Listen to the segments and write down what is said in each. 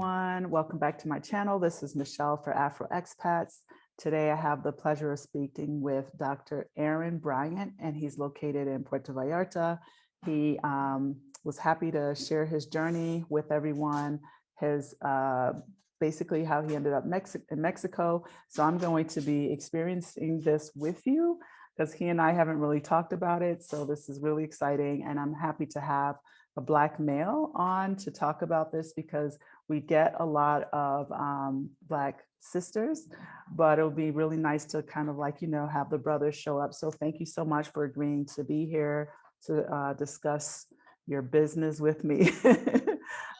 everyone. Welcome back to my channel. This is Michelle for Afro Expats. Today I have the pleasure of speaking with Dr. Aaron Bryant, and he's located in Puerto Vallarta. He was happy to share his journey with everyone, his basically how he ended up in Mexico. So I'm going to be experiencing this with you because he and I haven't really talked about it. So this is really exciting, and I'm happy to have a Black male on to talk about this because we get a lot of Black sisters, but it'll be really nice to kind of like, have the brothers show up. So thank you so much for agreeing to be here to discuss your business with me.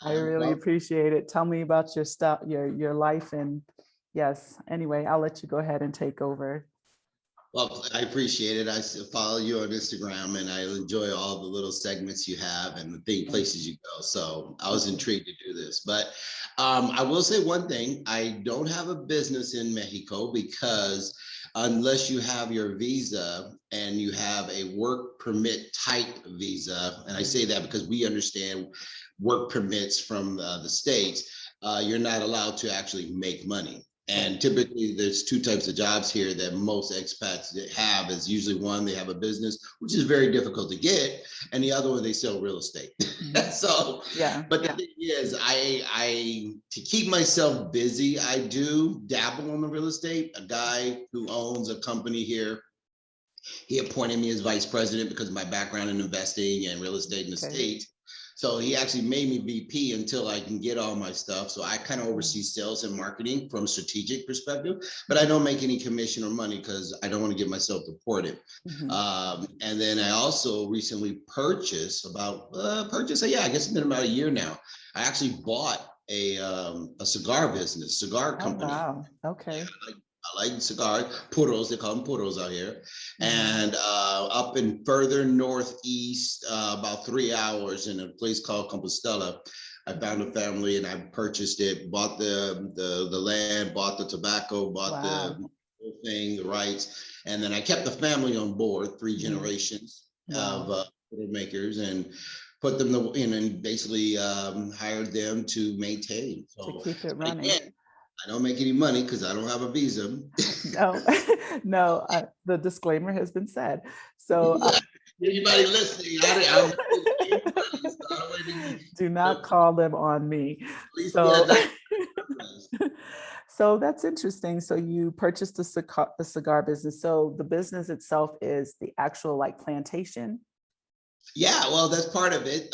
I really appreciate it. Tell me about your stuff, your life, and yes, anyway, I'll let you go ahead and take over. Well, I appreciate it. I follow you on Instagram, and I enjoy all the little segments you have and the places you go. So I was intrigued to do this. But I will say one thing. I don't have a business in Mexico because unless you have your visa and you have a work permit type visa, and I say that because we understand work permits from the States, you're not allowed to actually make money. And typically there's two types of jobs here that most expats have. Is usually one, they have a business, which is very difficult to get. And the other one, they sell real estate. So, but the thing is, I to keep myself busy, I do dabble on the real estate. A guy who owns a company here, he appointed me as vice president because of my background in investing and real estate in the States. So he actually made me VP until I can get all my stuff. So I kind of oversee sales and marketing from a strategic perspective, but I don't make any commission or money because I don't want to get myself deported. And then I also recently purchased I guess it's been about a year now. I actually bought a cigar business, cigar company. Oh, wow. Okay. I like cigars, puros, they call them puros out here. And up in further northeast, about 3 hours in a place called Compostela, I found a family and I purchased it, bought the land, bought the tobacco, bought the whole thing, the rights. And then I kept the family on board, 3 generations of puro makers, and put them in and basically hired them to maintain. So to keep it running. Again, I don't make any money because I don't have a visa. No, the disclaimer has been said. So anybody listening, do not call them on me. So that's interesting. So you purchased a cigar business. So the business itself is the actual like plantation. Yeah, well, that's part of it.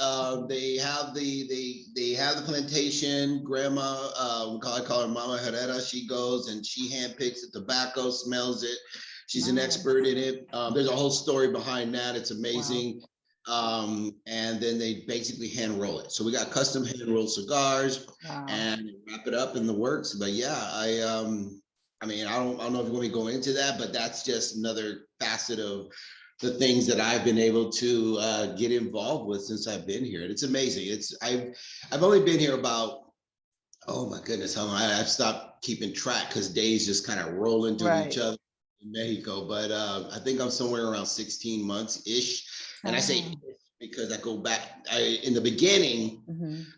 They have the plantation. Grandma, I call her Mama Herrera. She goes and she handpicks the tobacco, smells it. She's an expert in it. There's a whole story behind that. It's amazing. And then they basically hand roll it. So we got custom hand rolled cigars and wrap it up in the works. But yeah, I mean, I don't know if you want me to go into that, but that's just another facet of the things that I've been able to get involved with since I've been here. And it's amazing. I've only been here about, oh my goodness, how long I've stopped keeping track because days just kind of roll into each other in Mexico. But I think I'm somewhere around 16 months-ish. And I say because I go back, in the beginning,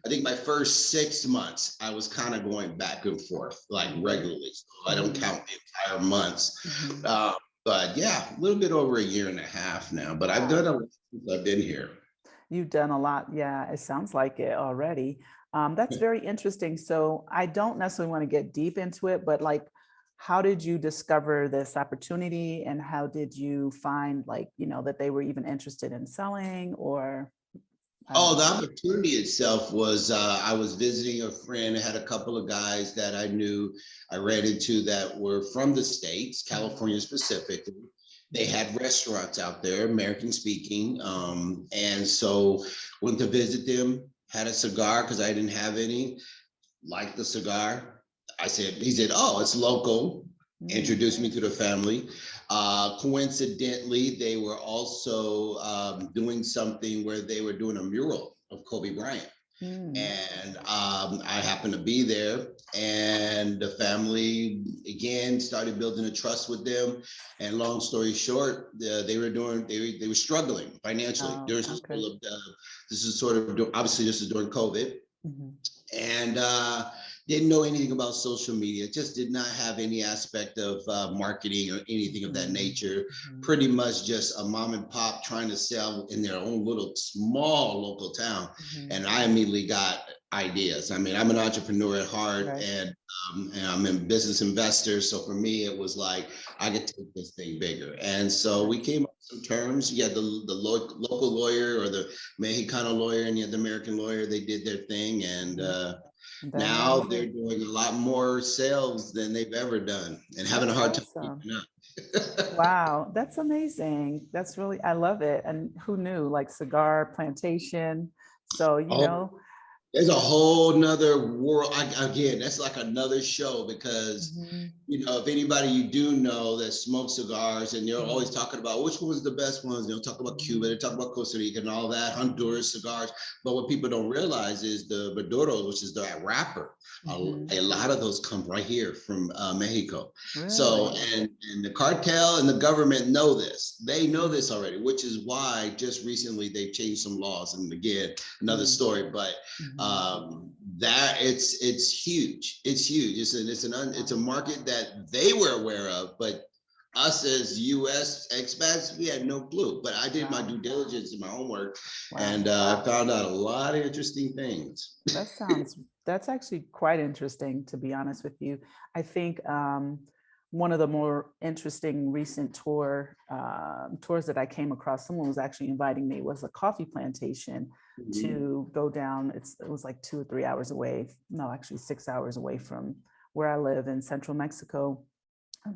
I think my first 6 months, I was kind of going back and forth like regularly. So I don't count the entire months. But yeah, a little bit over 1.5 years now, but I've done a lot since I've been here. You've done a lot. Yeah, it sounds like it already. That's very interesting. So I don't necessarily want to get deep into it, but like, how did you discover this opportunity and how did you find like, that they were even interested in selling or? Oh, the opportunity itself was, I was visiting a friend. I had a couple of guys that I knew I ran into that were from the States, California specifically. They had restaurants out there, American speaking. And so went to visit them, had a cigar because I didn't have any, liked the cigar. He said, oh, it's local. Introduced me to the family. Coincidentally, they were also doing something where they were doing a mural of Kobe Bryant. And I happened to be there, and the family again started building a trust with them. And long story short, they were struggling financially. This is sort of obviously this is during COVID. and didn't know anything about social media, just did not have any aspect of marketing or anything of that nature. Pretty much just a mom and pop trying to sell in their own little small local town. And I immediately got ideas. I mean, I'm an entrepreneur at heart, Right. and I'm a business investor. So for me, it was like, I could take this thing bigger. And so we came up with some terms. You had the local lawyer, or the Mexicano lawyer, and you had the American lawyer. They did their thing. And now they're doing a lot more sales than they've ever done, and having a hard time keeping up. Wow, that's amazing. That's really, I love it. And who knew, like cigar plantation. So, you Oh, know, there's a whole nother world. Again, that's like another show, because you know, if anybody you do know that smokes cigars, and they're always talking about which one's the best ones, they'll talk about Cuba, they talk about Costa Rica and all that, Honduras cigars. But what people don't realize is the Maduro, which is the wrapper, a lot of those come right here from Mexico. really? So, and the cartel and the government know this. They know this already, which is why just recently they've changed some laws. And again, another story, but that it's huge. It's huge. It's a market that they were aware of, but us as U.S. expats, we had no clue. But I did my due diligence and my homework, and I found out a lot of interesting things. That's actually quite interesting, to be honest with you. I think one of the more interesting recent tours that I came across, someone was actually inviting me, was a coffee plantation to go down. It was like 2 or 3 hours away. No, actually 6 hours away from where I live in central Mexico,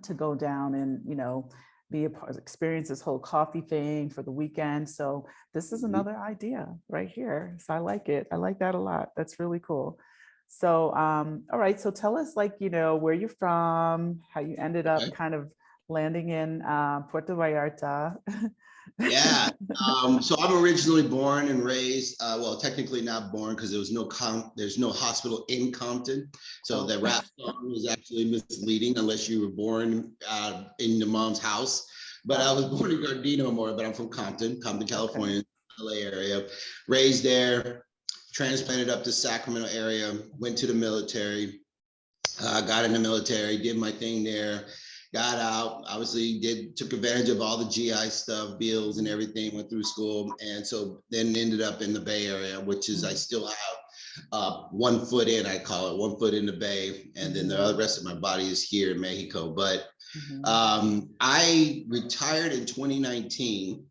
to go down and, you know, be a part, experience this whole coffee thing for the weekend. So this is another idea right here. So I like it. I like that a lot. That's really cool. So, all right. So tell us, like, you know, where you're from, how you ended up kind of landing in Puerto Vallarta. Yeah. So I'm originally born and raised, well, technically not born, because there's no hospital in Compton. So the rap song is actually misleading unless you were born in your mom's house. But I was born in Gardena more, but I'm from Compton, California, LA area, raised there, transplanted up to Sacramento area, went to the military, got in the military, did my thing there, got out, obviously took advantage of all the GI stuff, bills and everything, went through school. And so then ended up in the Bay Area, which is, I still have 1 foot in, I call it 1 foot in the Bay. And then the rest of my body is here in Mexico. But I retired in 2019.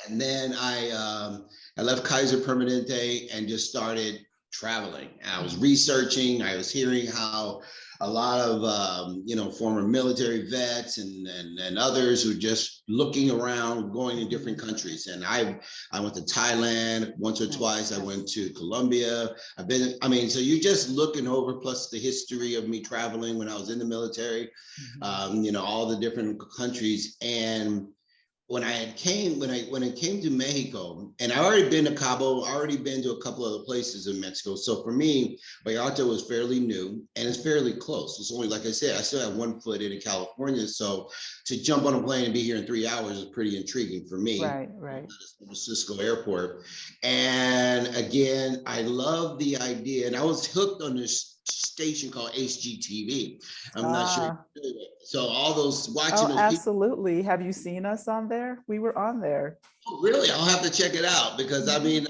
And then I left Kaiser Permanente and just started traveling. I was researching, I was hearing how a lot of you know, former military vets and others who just looking around, going to different countries. And I went to Thailand once or twice. I went to Colombia. So you're just looking over, plus the history of me traveling when I was in the military, you know, all the different countries. And when it came to Mexico, and I already been to Cabo, already been to a couple other places in Mexico. So for me, Vallarta was fairly new, and it's fairly close. It's only, like I said, I still have 1 foot in California. So to jump on a plane and be here in 3 hours is pretty intriguing for me. Right. San Francisco airport. And again, I love the idea, and I was hooked on this station called HGTV. I'm not sure. So all those watching those absolutely. Have you seen us on there? We were on there. Oh, really? I'll have to check it out, because I mean,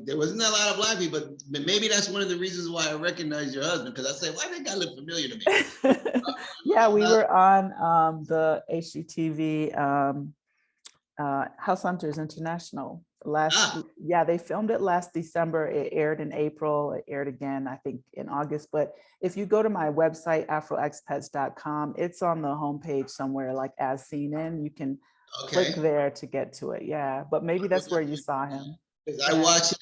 there wasn't a lot of Black people, but maybe that's one of the reasons why I recognize your husband, because I say, why that guy look familiar to me? Yeah, we were on the HGTV House Hunters International they filmed it last December. It aired in April. It aired again, I think, in August. But if you go to my website, afroexpats.com, it's on the homepage somewhere, like as seen in. You can click there to get to it. Yeah, but maybe that's where you saw him. I watched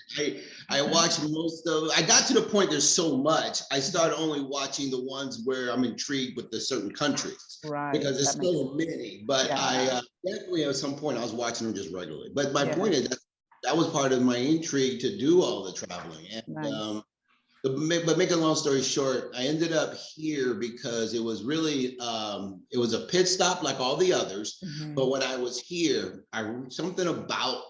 most of. I got to the point. There's so much. I started only watching the ones where I'm intrigued with the certain countries, because there's so many. But I definitely at some point I was watching them just regularly. But my point is that was part of my intrigue to do all the traveling. And but make a long story short, I ended up here because it was really it was a pit stop like all the others. But when I was here, something about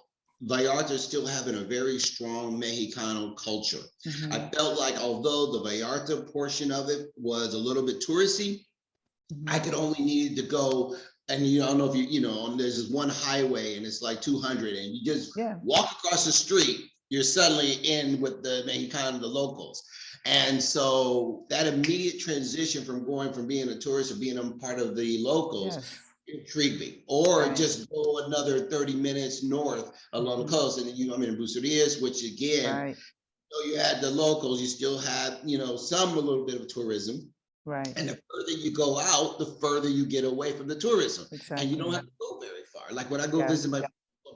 Vallarta is still having a very strong Mexicano culture. Mhm. I felt like although the Vallarta portion of it was a little bit touristy, I Mhm. could only need to go, and I don't know if there's this one highway and it's like 200 and you just Yeah. walk across the street, you're suddenly in with the Mexicano, the locals. And so that immediate transition from going from being a tourist to being a part of the locals Yes. intrigued me. Or Right. just go another 30 minutes north along the Mhm. coast. And then, I'm in Bucerias, which again, Right. so you had the locals, you still had, some a little bit of tourism. Right. And the further you go out, the further you get away from the tourism. And you don't Exactly. have to go very far. Like when I go Yeah. visit my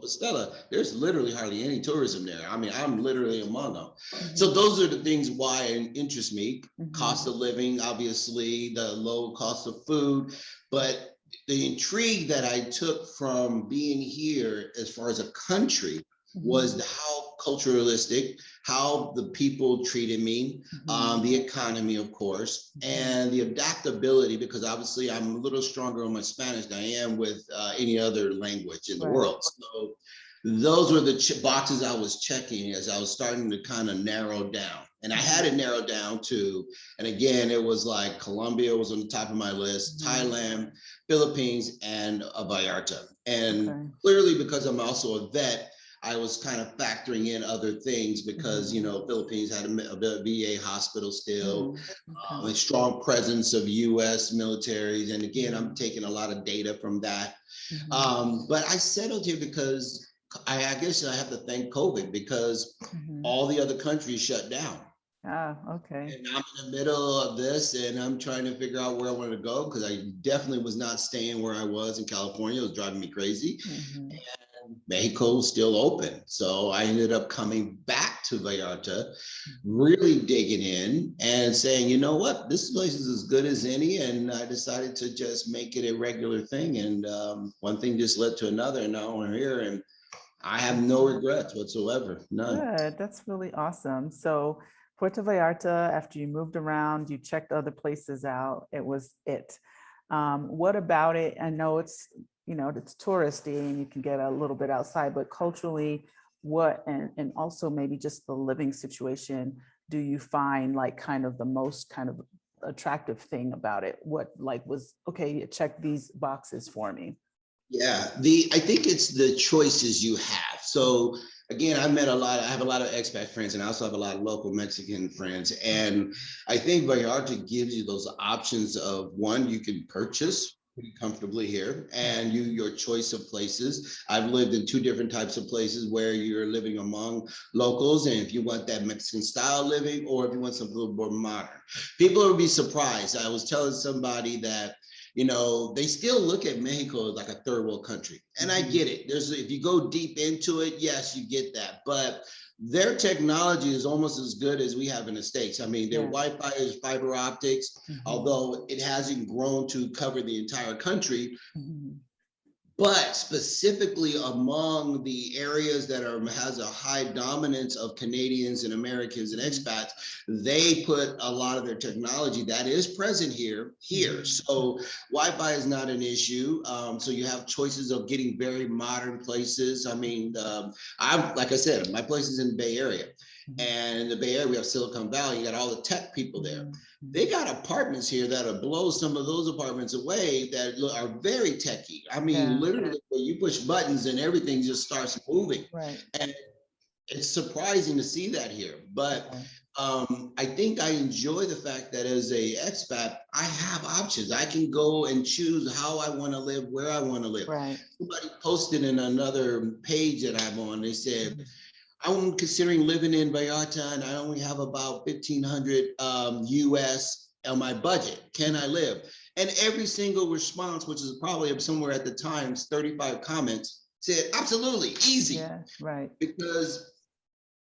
Stella, there's literally hardly any tourism there. I mean, I'm literally among them. So Mhm. those are the things why it interests me. Cost Mhm. of living, obviously, the low cost of food, but the intrigue that I took from being here as far as a country was Mhm. how culturalistic, how the people treated me, Mhm. the economy, of course, Mhm. and the adaptability, because obviously I'm a little stronger on my Spanish than I am with any other language in the Right. world. So those were the boxes I was checking as I was starting to kind of narrow down. And I had it narrowed down to, and again, it was like Colombia was on the top of my list, Mhm. Thailand, Philippines, and Vallarta. And Okay. clearly, because I'm also a vet, I was kind of factoring in other things because, Mhm. Philippines had a VA hospital still, Mhm. Okay. a strong presence of US militaries. And again, I'm Mhm. taking a lot of data from that. Mhm. But I settled here because I guess I have to thank COVID because Mhm. all the other countries shut down. Ah, okay. And I'm in the middle of this and I'm trying to figure out where I want to go because I definitely was not staying where I was in California. It was driving me crazy. Mhm. Mexico's still open. So I ended up coming back to Vallarta, Mhm. really digging in and saying, you know what, this place is as good as any. And I decided to just make it a regular thing. And one thing just led to another. And now I'm here and I have no Awesome. regrets whatsoever. None. Good. That's really awesome. So Puerto Vallarta, after you moved around, you checked other places out. It was it. What about it? I know it's touristy and you can get a little bit outside, but culturally, what and also maybe just the living situation do you find like kind of the most kind of attractive thing about it? What like was okay, check these boxes for me. Yeah, I think it's the choices you have. So again, I have a lot of expat friends and I also have a lot of local Mexican friends. And I think Vallarta gives you those options of one, you can purchase pretty comfortably here and your choice of places. I've lived in two different types of places where you're living among locals. And if you want that Mexican style living, or if you want something a little more modern, people will be surprised. I was telling somebody that they still look at Mexico as like a third world country. And I get it. If you go deep into it, yes, you get that. But their technology is almost as good as we have in the States. I mean, their Yeah. Wi-Fi is fiber optics, Mhm. although it hasn't grown to cover the entire country. Mhm. But specifically among the areas that has a high dominance of Canadians and Americans and expats, they put a lot of their technology that is present here. So Wi-Fi is not an issue. So you have choices of getting very modern places. I mean, like I said, my place is in the Bay Area. And in the Bay Area, we have Silicon Valley. You got all the tech people there. They got apartments here that'll blow some of those apartments away that are very techy. I mean, Yeah. literally, where you push buttons and everything just starts moving. Right. And it's surprising to see that here. But Okay. I think I enjoy the fact that as a expat, I have options. I can go and choose how I want to live, where I want to live. Right. Somebody posted in another page that I'm on, they said, I'm considering living in Vallarta and I only have about 1,500 US on my budget. Can I live? And every single response, which is probably somewhere at the times, 35 comments, said, absolutely, easy. Yeah. Right. Because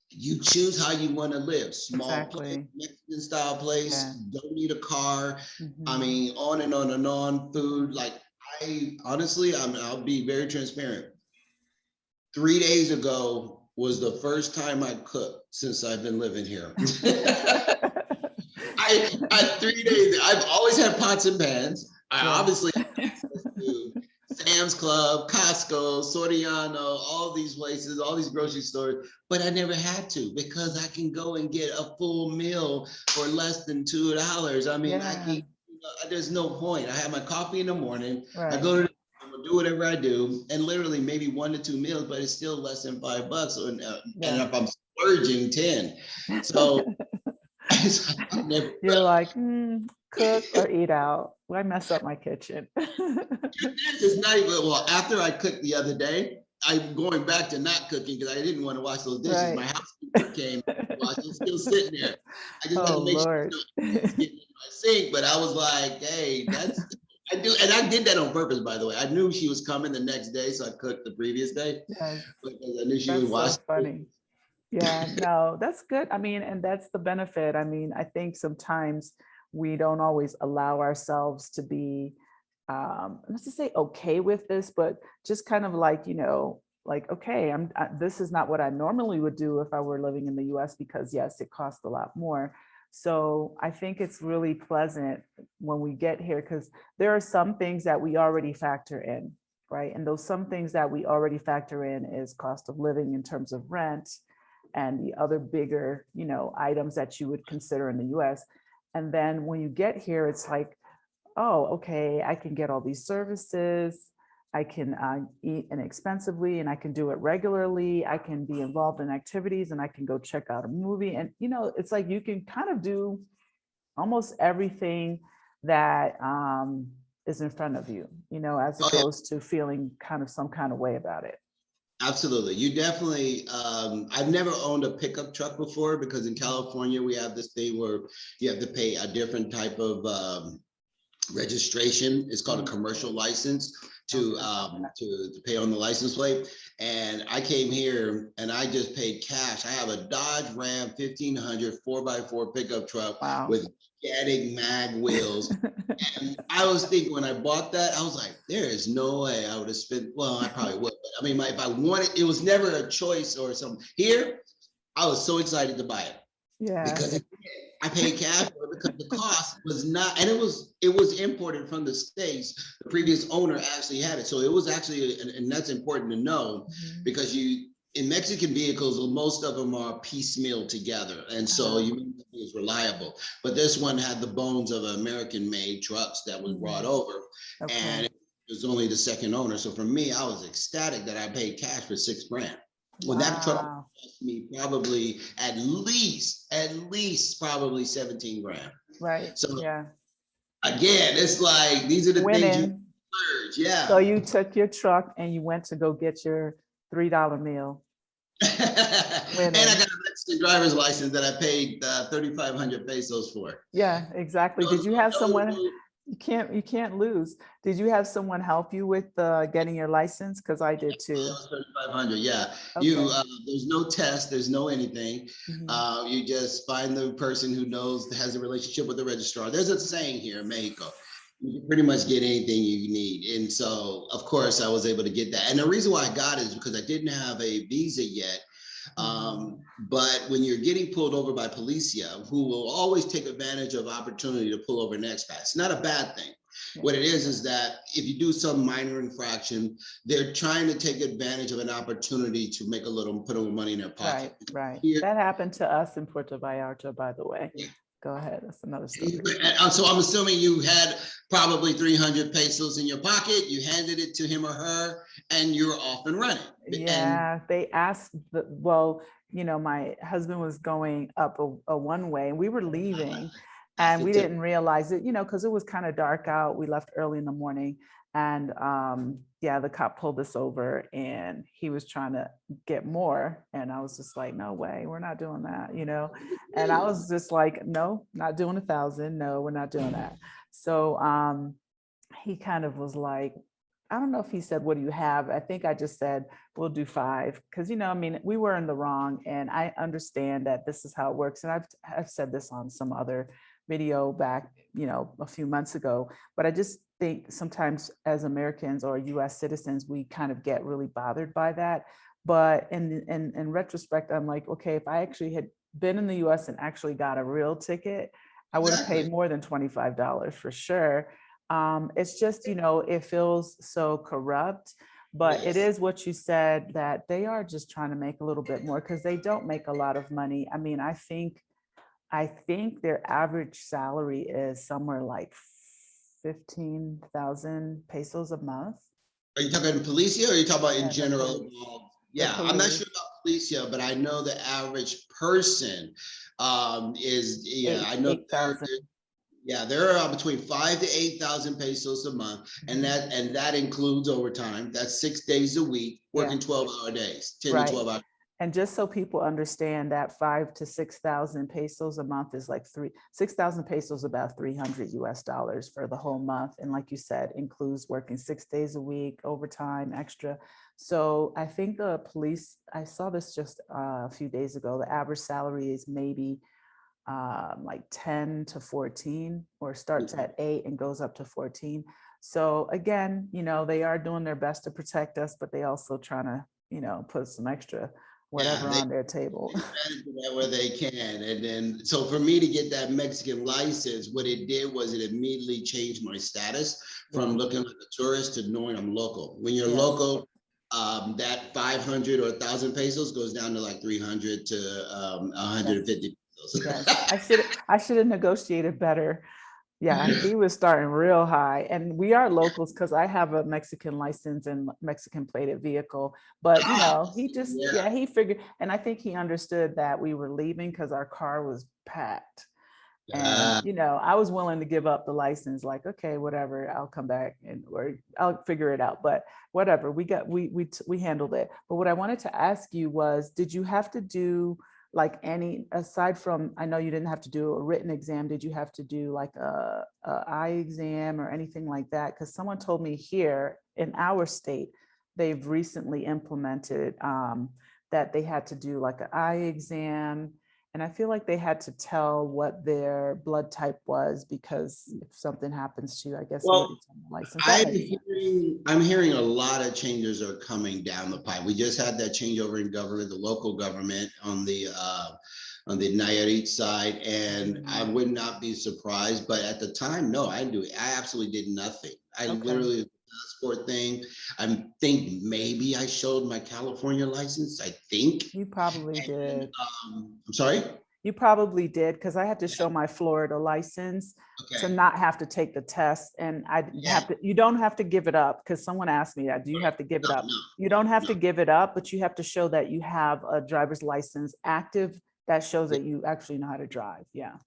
you choose how you want to live. Small place, Exactly. Mexican style place, Yeah. don't need a car. I Mhm. mean, on and on and on, food. Like I honestly, I'll be very transparent. 3 days ago was the first time I cooked since I've been living here. I 3 days. I've always had pots and pans. I Yeah. obviously have access to Sam's Club, Costco, Soriano, all these places, all these grocery stores, but I never had to because I can go and get a full meal for less than $2. I mean, I Yeah, can, there's no point. I have my coffee in the morning. I right. go to I'm gonna do whatever I do, and literally maybe 1 to 2 meals, but it's still less than $5. And Yeah. if I'm splurging 10, so I've never. You're like, cook or eat out. Why mess up my kitchen? It's not even, well, after I cooked the other day, I'm going back to not cooking because I didn't want to wash those dishes. Right. My housekeeper came and washed it. It's still sitting there. I just had Oh, to make sure Lord. it's getting in my sink. But I was like, hey, I do. And I did that on purpose, by the way. I knew she was coming the next day, so I cooked the previous day Yes, because I knew she would that's wash so it. funny. Yeah, no, that's good. I mean, and that's the benefit. I mean, I think sometimes we don't always allow ourselves to be, not to say okay with this, but just kind of like, like, okay, this is not what I normally would do if I were living in the US because yes, it costs a lot more. So I think it's really pleasant when we get here because there are some things that we already factor in, right? And those some things that we already factor in is cost of living in terms of rent and the other bigger, items that you would consider in the US. And then when you get here, it's like, oh, okay, I can get all these services. I can eat inexpensively and I can do it regularly. I can be involved in activities and I can go check out a movie. And, it's like you can kind of do almost everything that is in front of you, as Oh, yeah. opposed to feeling kind of some kind of way about it. Absolutely. You definitely, I've never owned a pickup truck before because in California, we have this thing where you have to pay a different type of registration. It's called a Mm, commercial license okay. to pay on the license plate. And I came here and I just paid cash. I have a Dodge Ram 1500 4x4 pickup truck Wow. with gigantic mag wheels. And I was thinking when I bought that, I was like, there is no way I would have spent, well, I probably would, but I mean, if I wanted, it was never a choice or something. Here, I was so excited to buy it Yeah. because I paid cash for it because the cost was not, and it was imported from the States. The previous owner actually had it. So it was actually, and that's important to know Mhm. because in Mexican vehicles, most of them are piecemeal together. And so Uh-huh. you mean it's reliable. But this one had the bones of American made trucks that was brought Mhm. over. Okay. And it was only the second owner. So for me, I was ecstatic that I paid cash for $6,000. When that truck Wow. cost me probably at least probably 17 grand. Right. So Yeah. again, it's like these are the things you Winning. splurge. So Yeah. you took your truck and you went to go get your $3 meal. And I Winning. got a Mexican driver's license that I paid 3,500 pesos for. Yeah, exactly. Did Those, you have someone, those, you can't lose. Did you have someone help you with getting your license? Because I did too. 3,500. Yeah. Okay. There's no test, there's no anything. Mhm. You just find the person who knows, has a relationship with the registrar. There's a saying here in Mexico. You can pretty much get anything you need. And so, of course, I was able to get that. And the reason why I got it is because I didn't have a visa yet. Mhm. But when you're getting pulled over by policia, who will always take advantage of opportunity to pull over an expat, it's not a bad thing. Yeah. What it is that if you do some minor infraction, they're trying to take advantage of an opportunity to make put a little money in their pocket. Right. Right. Here, That happened to us in Puerto Vallarta, by the way. Go ahead. That's another story. so I'm assuming you had probably 300 pesos in your pocket, you handed it to him or her, and you're off and running. And Yeah, they asked well, my husband was going up a one way and we were leaving that's and the we tip. didn't realize it, because it was kind of dark out. We left early in the morning and yeah, the cop pulled us over and he was trying to get more. And I was just like, no way, we're not doing that. And I was just like, no, not doing 1,000. No, we're not doing that. So he kind of was like, I don't know if he said, what do you have? I think I just said, we'll do 5. Because, I mean, we were in the wrong. And I understand that this is how it works. And I've said this on some other video back, a few months ago. But I just think sometimes as Americans or US citizens, we kind of get really bothered by that. But in retrospect, I'm like, okay, if I actually had been in the US and actually got a real ticket, I would have Exactly. paid more than $25 for sure. It's just, it feels so corrupt, but it Yes. is what you said, that they are just trying to make a little bit more because they don't make a lot of money. I mean, I think their average salary is somewhere like 15,000 pesos a month. Are you talking Policia or are you talking about in Yeah, the general? police. The Yeah, I'm not police, sure about Policia, but I know the average person is, yeah, I know 8,000. yeah, they're between 5 to 8,000 pesos a month, and Mhm. that includes overtime. That's 6 days a week, Yeah, working 12-hour days, 10 to right. 12 hours. And just so people understand, that 5 to 6,000 pesos a month is like 6,000 pesos, about 300 US dollars for the whole month. And like you said, includes working 6 days a week, overtime, extra. So I think the police, I saw this just a few days ago, the average salary is maybe like 10 to 14, or starts at 8 and goes up to 14. So again, they are doing their best to protect us, but they also trying to, put some extra Yeah, whatever they on their table. advantage of that where they can. And then, so for me to get that Mexican license, what it did was it immediately changed my status from Yeah. looking like a tourist to knowing I'm local. When you're Yes. local, that 500 or 1,000 pesos goes down to like 300 to Yes. 150 pesos. Yes. I should have negotiated better. Yeah, he was starting real high. And we are locals because I have a Mexican license and Mexican plated vehicle. But, he just, Yeah. yeah, he figured, and I think he understood that we were leaving because our car was packed. And, Uh, I was willing to give up the license, like, okay, whatever, I'll come back or I'll figure it out. But whatever, we handled it. But what I wanted to ask you was, did you have to do like any, aside from, I know you didn't have to do a written exam, did you have to do like a eye exam or anything like that? Because someone told me here in our state, they've recently implemented that they had to do like an eye exam, and I feel like they had to tell what their blood type was, because if something happens to you, I guess it would well, be on the license. That makes sense. I'm hearing a lot of changes are coming down the pipe. We just had that changeover in government, the local government on the Nayarit side, and I Mhm. would not be surprised. But at the time, no, I absolutely did nothing. I Okay. literally passport thing. I think maybe I showed my California license. I think. You probably And, did. I'm sorry. You probably did, because I had to show my Florida license to Okay. not have to take the test. And I didn't Yeah. have to, you don't have to give it up, because someone asked me that. Do you have to give it No, up? no, You don't have no. to give it up, but you have to show that you have a driver's license active that shows that you actually know how to drive. Yeah.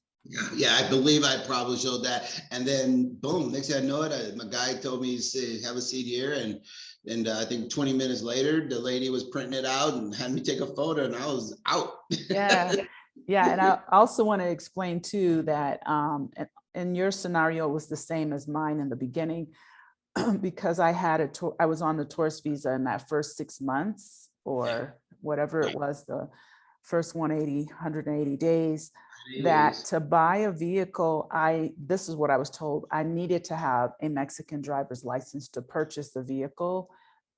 Yeah, I believe I probably showed that, and then boom, next thing I know it, my guy told me to have a seat here, and I think 20 minutes later, the lady was printing it out and had me take a photo, and I was out. Yeah. Yeah. And I also want to explain too that in your scenario, it was the same as mine in the beginning, because I was on the tourist visa in that first 6 months or whatever it was, the first 180 days, that Anyways, to buy a vehicle, this is what I was told, I needed to have a Mexican driver's license to purchase the vehicle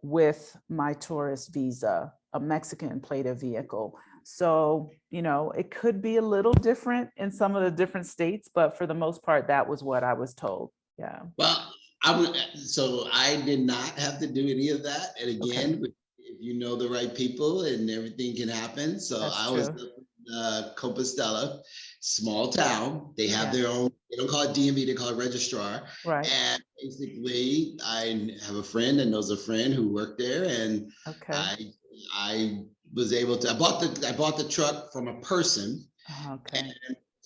with my tourist visa, a Mexican plated vehicle. So, it could be a little different in some of the different states, but for the most part, that was what I was told. Yeah. well, so I did not have to do any of that, and Okay. again, if you know the right people, and everything can happen. So That's I was true. Compostela, small town. They have Yeah. their own. They don't call it DMV. They call it registrar. Right. And basically, I have a friend that knows a friend who worked there, and Okay. I was able to. I bought the truck from a person, Okay.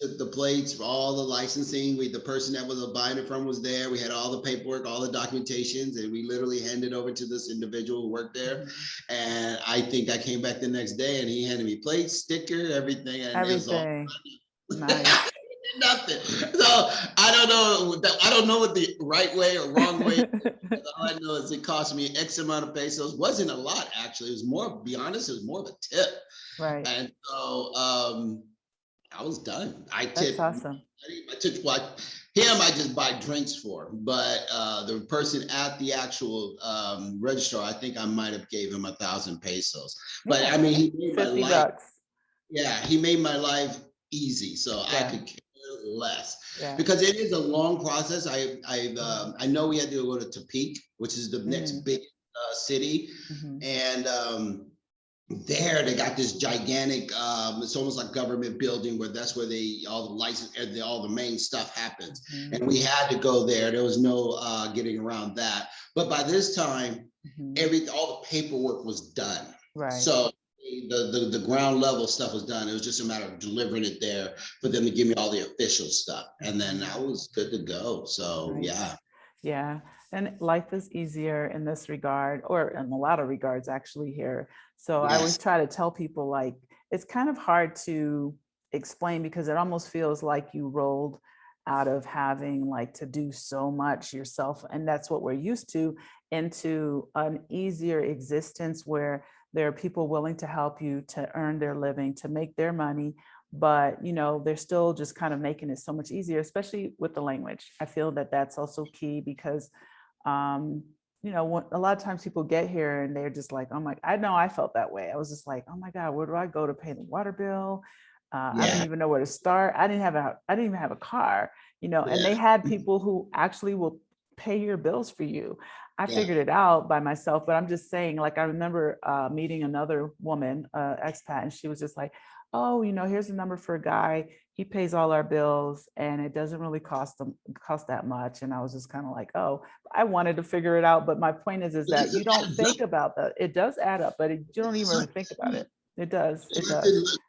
took the plates for all the licensing. The person that was buying it from was there. We had all the paperwork, all the documentations, and we literally handed over to this individual who worked there. Mhm. And I think I came back the next day, and he handed me plates, sticker, everything, and it was all Everything. Nice. nothing. So I don't know. I don't know what the right way or wrong way. All I know is it cost me X amount of pesos. Wasn't a lot, actually. It was more. To be honest, it was more of a tip. Right. And so I was done. That's awesome. I took like him. I just buy drinks for, but the person at the actual registrar, I think I might have gave him 1,000 pesos. But Yeah. I mean, he made my 50 life. bucks. Yeah, he made my life easy, so I Yeah. could care less, Yeah. because it is a long process. I know we had to go to Topeka, which is the next big city, and there they got this gigantic, it's almost like government building where that's where all the license, all the main stuff happens. And we had to go there. There was no getting around that. But by this time, all the paperwork was done. Right. So the ground level stuff was done. It was just a matter of delivering it there for them to give me all the official stuff. And then I was good to go. So nice. Yeah. And life is easier in this regard, or in a lot of regards actually here. So I always try to tell people, like, it's kind of hard to explain because it almost feels like you rolled out of having like to do so much yourself. And that's what we're used to, into an easier existence where there are people willing to help you to earn their living, to make their money. But, you know, they're still just kind of making it so much easier, especially with the language. I feel that that's also key because, you know, a lot of times people get here and they're just like, oh my, I know I felt that way. I was just like, oh my God, where do I go to pay the water bill? I don't even know where to start. I didn't even have a car, you know, and they had people who actually will pay your bills for you. I figured it out by myself, but I'm just saying, like, I remember meeting another woman, expat, and she was just like, oh, you know, here's the number for a guy. He pays all our bills and it doesn't really cost that much. And I was just kind of like, oh, I wanted to figure it out. But my point is that you don't think about that. It does add up, but you don't even really think about it. It does. It does.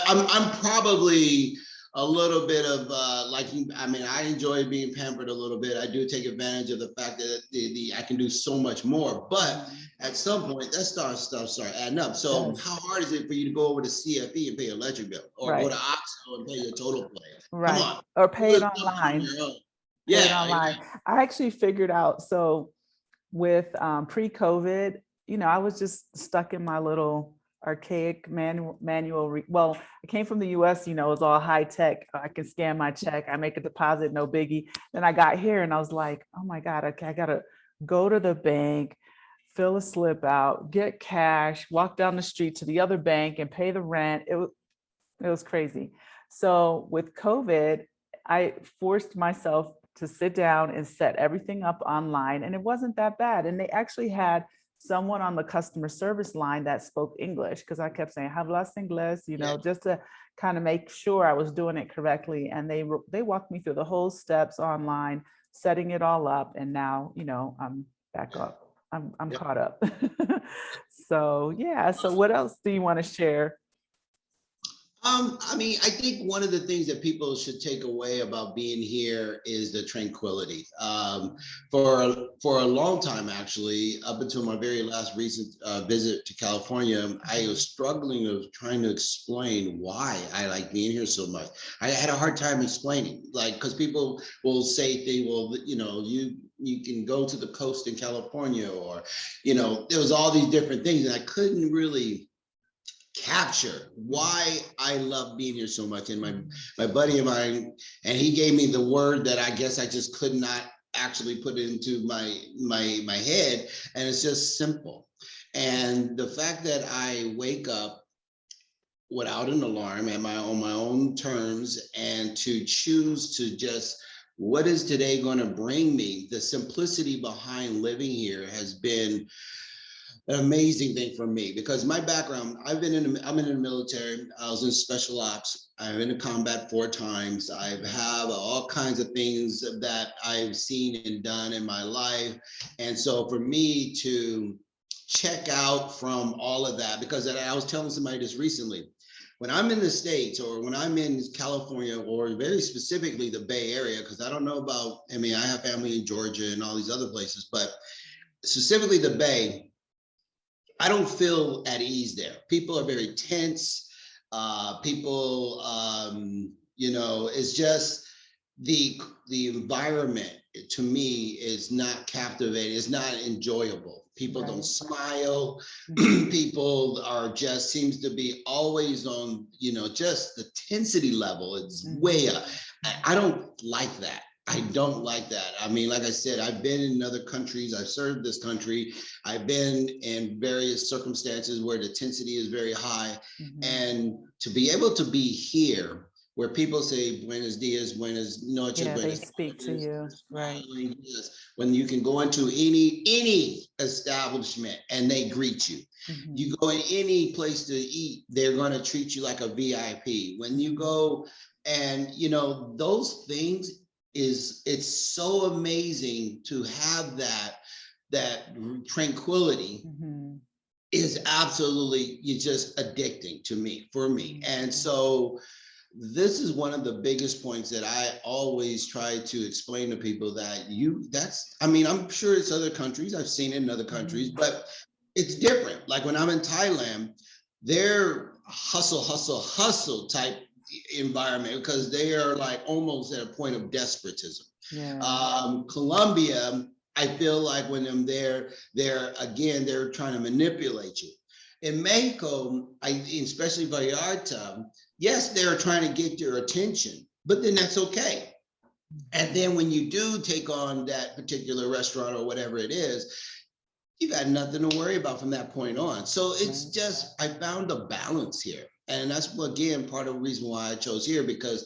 I'm probably a little bit of I mean, I enjoy being pampered a little bit. I do take advantage of the fact that I can do so much more, but at some point that stuff start adding up. So how hard is it for you to go over to CFE and pay your electric bill, or go to Oxo and pay your total plan? Come on. Or pay it online. Pay it online. I actually figured out, so with pre-COVID, you know, I was just stuck in my little archaic manual. Well, I came from the US, you know, it was all high tech. I can scan my check, I make a deposit, no biggie. Then I got here and I was like, oh my God, okay, I gotta go to the bank, fill a slip out, get cash, walk down the street to the other bank and pay the rent. It was crazy. So with COVID, I forced myself to sit down and set everything up online, and it wasn't that bad. And they actually had someone on the customer service line that spoke English, because I kept saying hablas inglés, you know, just to kind of make sure I was doing it correctly. And they walked me through the whole steps online, setting it all up. And now, you know, I'm back up. I'm caught up. So yeah. So what else do you want to share? I mean, I think one of the things that people should take away about being here is the tranquility. For a long time, actually, up until my very last recent visit to California, I was struggling of trying to explain why I like being here so much. I had a hard time explaining, like, because people will say things, well, you know, you can go to the coast in California, or, you know, there was all these different things, and I couldn't really capture why I love being here so much. And my buddy of mine, and he gave me the word that I guess I just could not actually put it into my head, and it's just simple. And the fact that I wake up without an alarm on my own terms, and to choose to just, what is today going to bring me? The simplicity behind living here has been an amazing thing for me, because my background, I'm in the military. I was in special ops. I've been in combat 4 times. I have all kinds of things that I've seen and done in my life. And so for me to check out from all of that, because I was telling somebody this recently, when I'm in the States, or when I'm in California, or very specifically the Bay Area, because I don't know about, I mean, I have family in Georgia and all these other places, but specifically the Bay, I don't feel at ease there. People are very tense. People, you know, it's just the environment to me is not captivating. It's not enjoyable. People don't smile. People are just, seems to be always on, you know, just the tensity level. It's way up. I don't like that. I don't like that. I mean, like I said, I've been in other countries. I've served this country. I've been in various circumstances where the intensity is very high. And to be able to be here where people say buenos dias, buenas noches, Yeah, they buenas speak to tardes, you, right? smiling, yes. When you can go into any establishment and they greet you. Mhm. You go in any place to eat, they're going to treat you like a VIP. When you go and those things it's so amazing to have that tranquility Mhm. is absolutely you just addicting to me for me. And Mhm. so this is one of the biggest points that I always try to explain to people that I mean, I'm sure it's other countries. I've seen it in other countries, Mhm. but it's different. Like when I'm in Thailand, they're hustle type environment because they are like almost at a point of despotism. Yeah. Colombia, I feel like when I'm there, they're trying to manipulate you. In Mexico, especially Vallarta, yes, they're trying to get your attention, but then that's okay. And then when you do take on that particular restaurant or whatever it is, you got nothing to worry about from that point on. So it's Right. just, I found a balance here. And that's, again, part of the reason why I chose here, because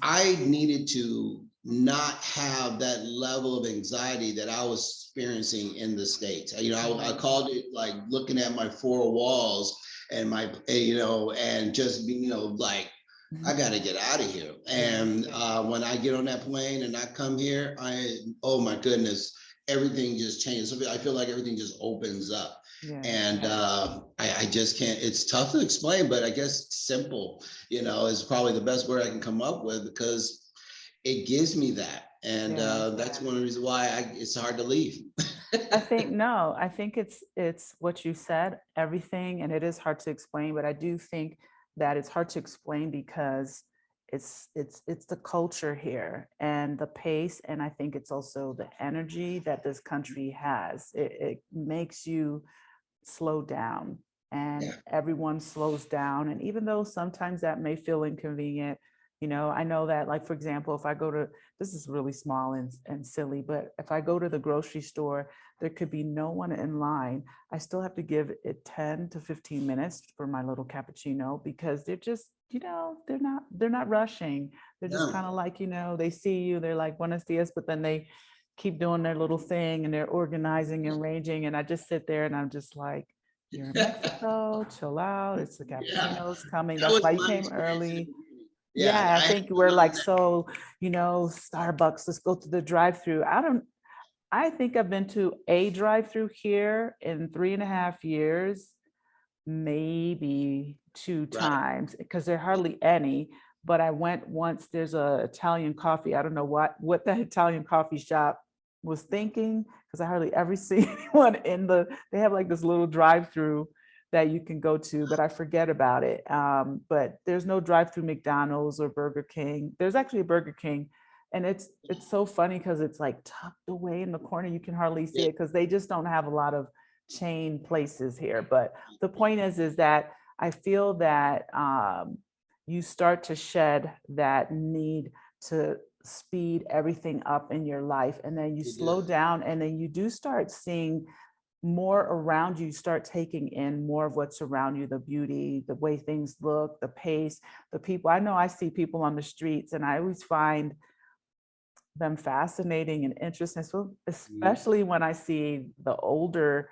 I needed to not have that level of anxiety that I was experiencing in the States. I Right. called it like looking at my four walls and and just being, like, I got to get out of here. Yeah. And when I get on that plane and I come here, oh my goodness, everything just changes. I feel like everything just opens up. Yeah. And I just can't, it's tough to explain, but I guess simple, is probably the best word I can come up with because it gives me that. And Yeah. that's one of the reasons why it's hard to leave. I think no, I think it's what you said, everything, and it is hard to explain, but I do think that it's hard to explain because it's the culture here and the pace, and I think it's also the energy that this country has. It makes you slow down, and Yeah. everyone slows down, and even though sometimes that may feel inconvenient, I know that, like, for example, if I go to, this is really small and silly, but if I go to the grocery store, there could be no one in line. I still have to give it 10 to 15 minutes for my little cappuccino because they're just, they're not rushing. They're just No. kind of like, they see you, they're like buenos dias, but then they keep doing their little thing and they're organizing and arranging. And I just sit there and I'm just like, you're in Mexico, chill out. It's the Yeah. cappuccino's coming. That That's was why you my came experience in the early. beginning. Yeah. Yeah, I I had think to we're learn like, that. so, Starbucks, let's go to the drive-through. I think I've been to a drive-through here in 3.5 years, maybe two Right. times, because there are hardly any. But I went once, there's a Italian coffee. I don't know what that Italian coffee shop was thinking, because I hardly ever see anyone they have like this little drive-through that you can go to, but I forget about it. But there's no drive-through McDonald's or Burger King. There's actually a Burger King, and it's so funny because it's like tucked away in the corner. You can hardly see Yeah. it because they just don't have a lot of chain places here. But the point is that I feel that you start to shed that need to speed everything up in your life, and then you You do. slow down, and then you do start seeing more around you. Start taking in more of what's around you, the beauty, the way things look, the pace, the people. I know I see people on the streets and I always find them fascinating and interesting, so Mhm. especially when I see the older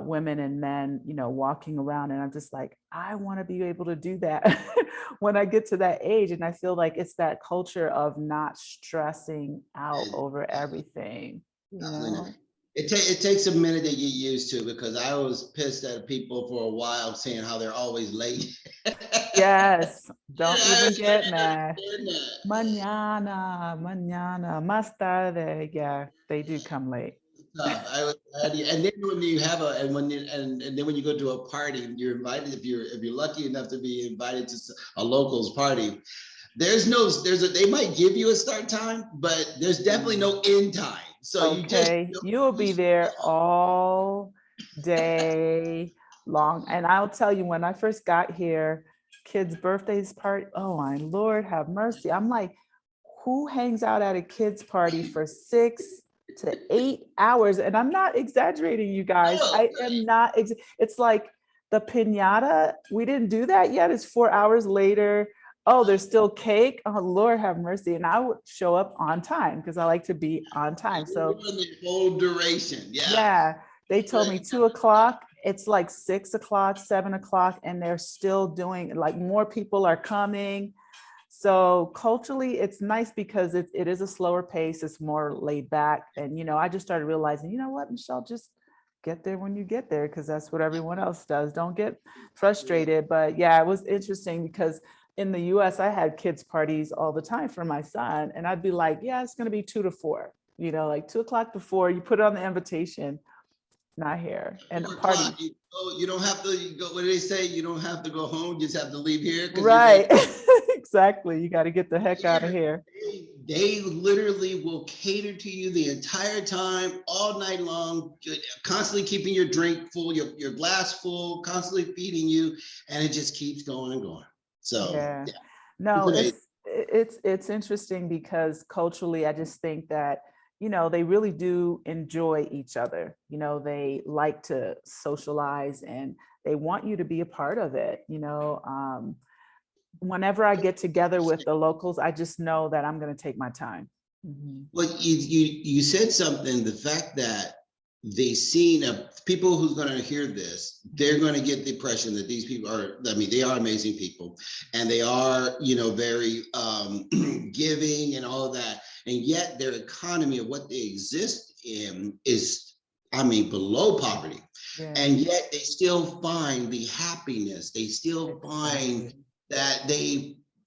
women and men, walking around, and I'm just like, I want to be able to do that when I get to that age. And I feel like it's that culture of not stressing out And over everything, you definitely not. know? It takes a minute to get used to because I was pissed at people for a while saying how they're always late. Yes, Yeah, don't even I get didn't mad. understand that. Mañana, mañana, más tarde. Yeah, they do come late. Tough. And then when you have a and when you and then when you go to a party and you're invited, if you're lucky enough to be invited to a locals party, they might give you a start time, but there's definitely Mm. no end time. So you just Okay, you will be there all day long. And I'll tell you, when I first got here, kids' birthdays party, oh my Lord, have mercy. I'm like, who hangs out at a kid's party for 6 to 8 hours? And I'm not exaggerating, you guys. oh, I am not. It's like the piñata. We didn't do that yet. It's 4 hours later. oh, there's still cake. Oh, Lord have mercy. And I would show up on time because I like to be on time. You So were the whole duration. Yeah. yeah, they told me 2 o'clock. It's like 6 o'clock, 7 o'clock, and they're still doing, like, more people are coming. So culturally, it's nice because it is a slower pace. It's more laid back. And, I just started realizing, you know what, Michelle, just get there when you get there, because that's what everyone else does. Don't get frustrated. But yeah, it was interesting because in the US, I had kids' parties all the time for my son. And I'd be like, yeah, it's going to be 2 to 4, like 2 o'clock before you put it on the invitation, not here. And the 4 o'clock. party. You don't have to go. What do they say? You don't have to go home. You just have to leave here because you're going. Right. Exactly. You got to get the heck out of here. They literally will cater to you the entire time, all night long, constantly keeping your drink full, your glass full, constantly feeding you, and it just keeps going and going. So Yeah. yeah, it's No, amazing. it's interesting because culturally, I just think that, they really do enjoy each other. They like to socialize and they want you to be a part of it. Whenever I get together with the locals, I just know that I'm going to take my time. Mhm. Well, you said something. The fact that they seen people who's going to hear this, they're going to get the impression that these people are. I mean, they are amazing people, and they are, very giving and all of that. And yet, their economy of what they exist in is, I mean, below poverty. Yeah, And yet, they still find the happiness. They still find exactly. that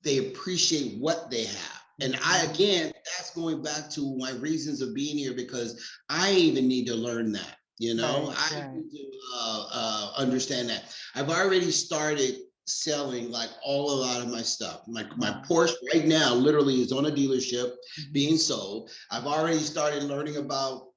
they appreciate what they have. And I, Mhm. again, that's going back to my reasons of being here, because I even need to learn that. Right, I right. need to understand that. I've already started selling like a lot of my stuff. My Wow. Porsche right now literally is on a dealership Mhm. being sold. I've already started learning about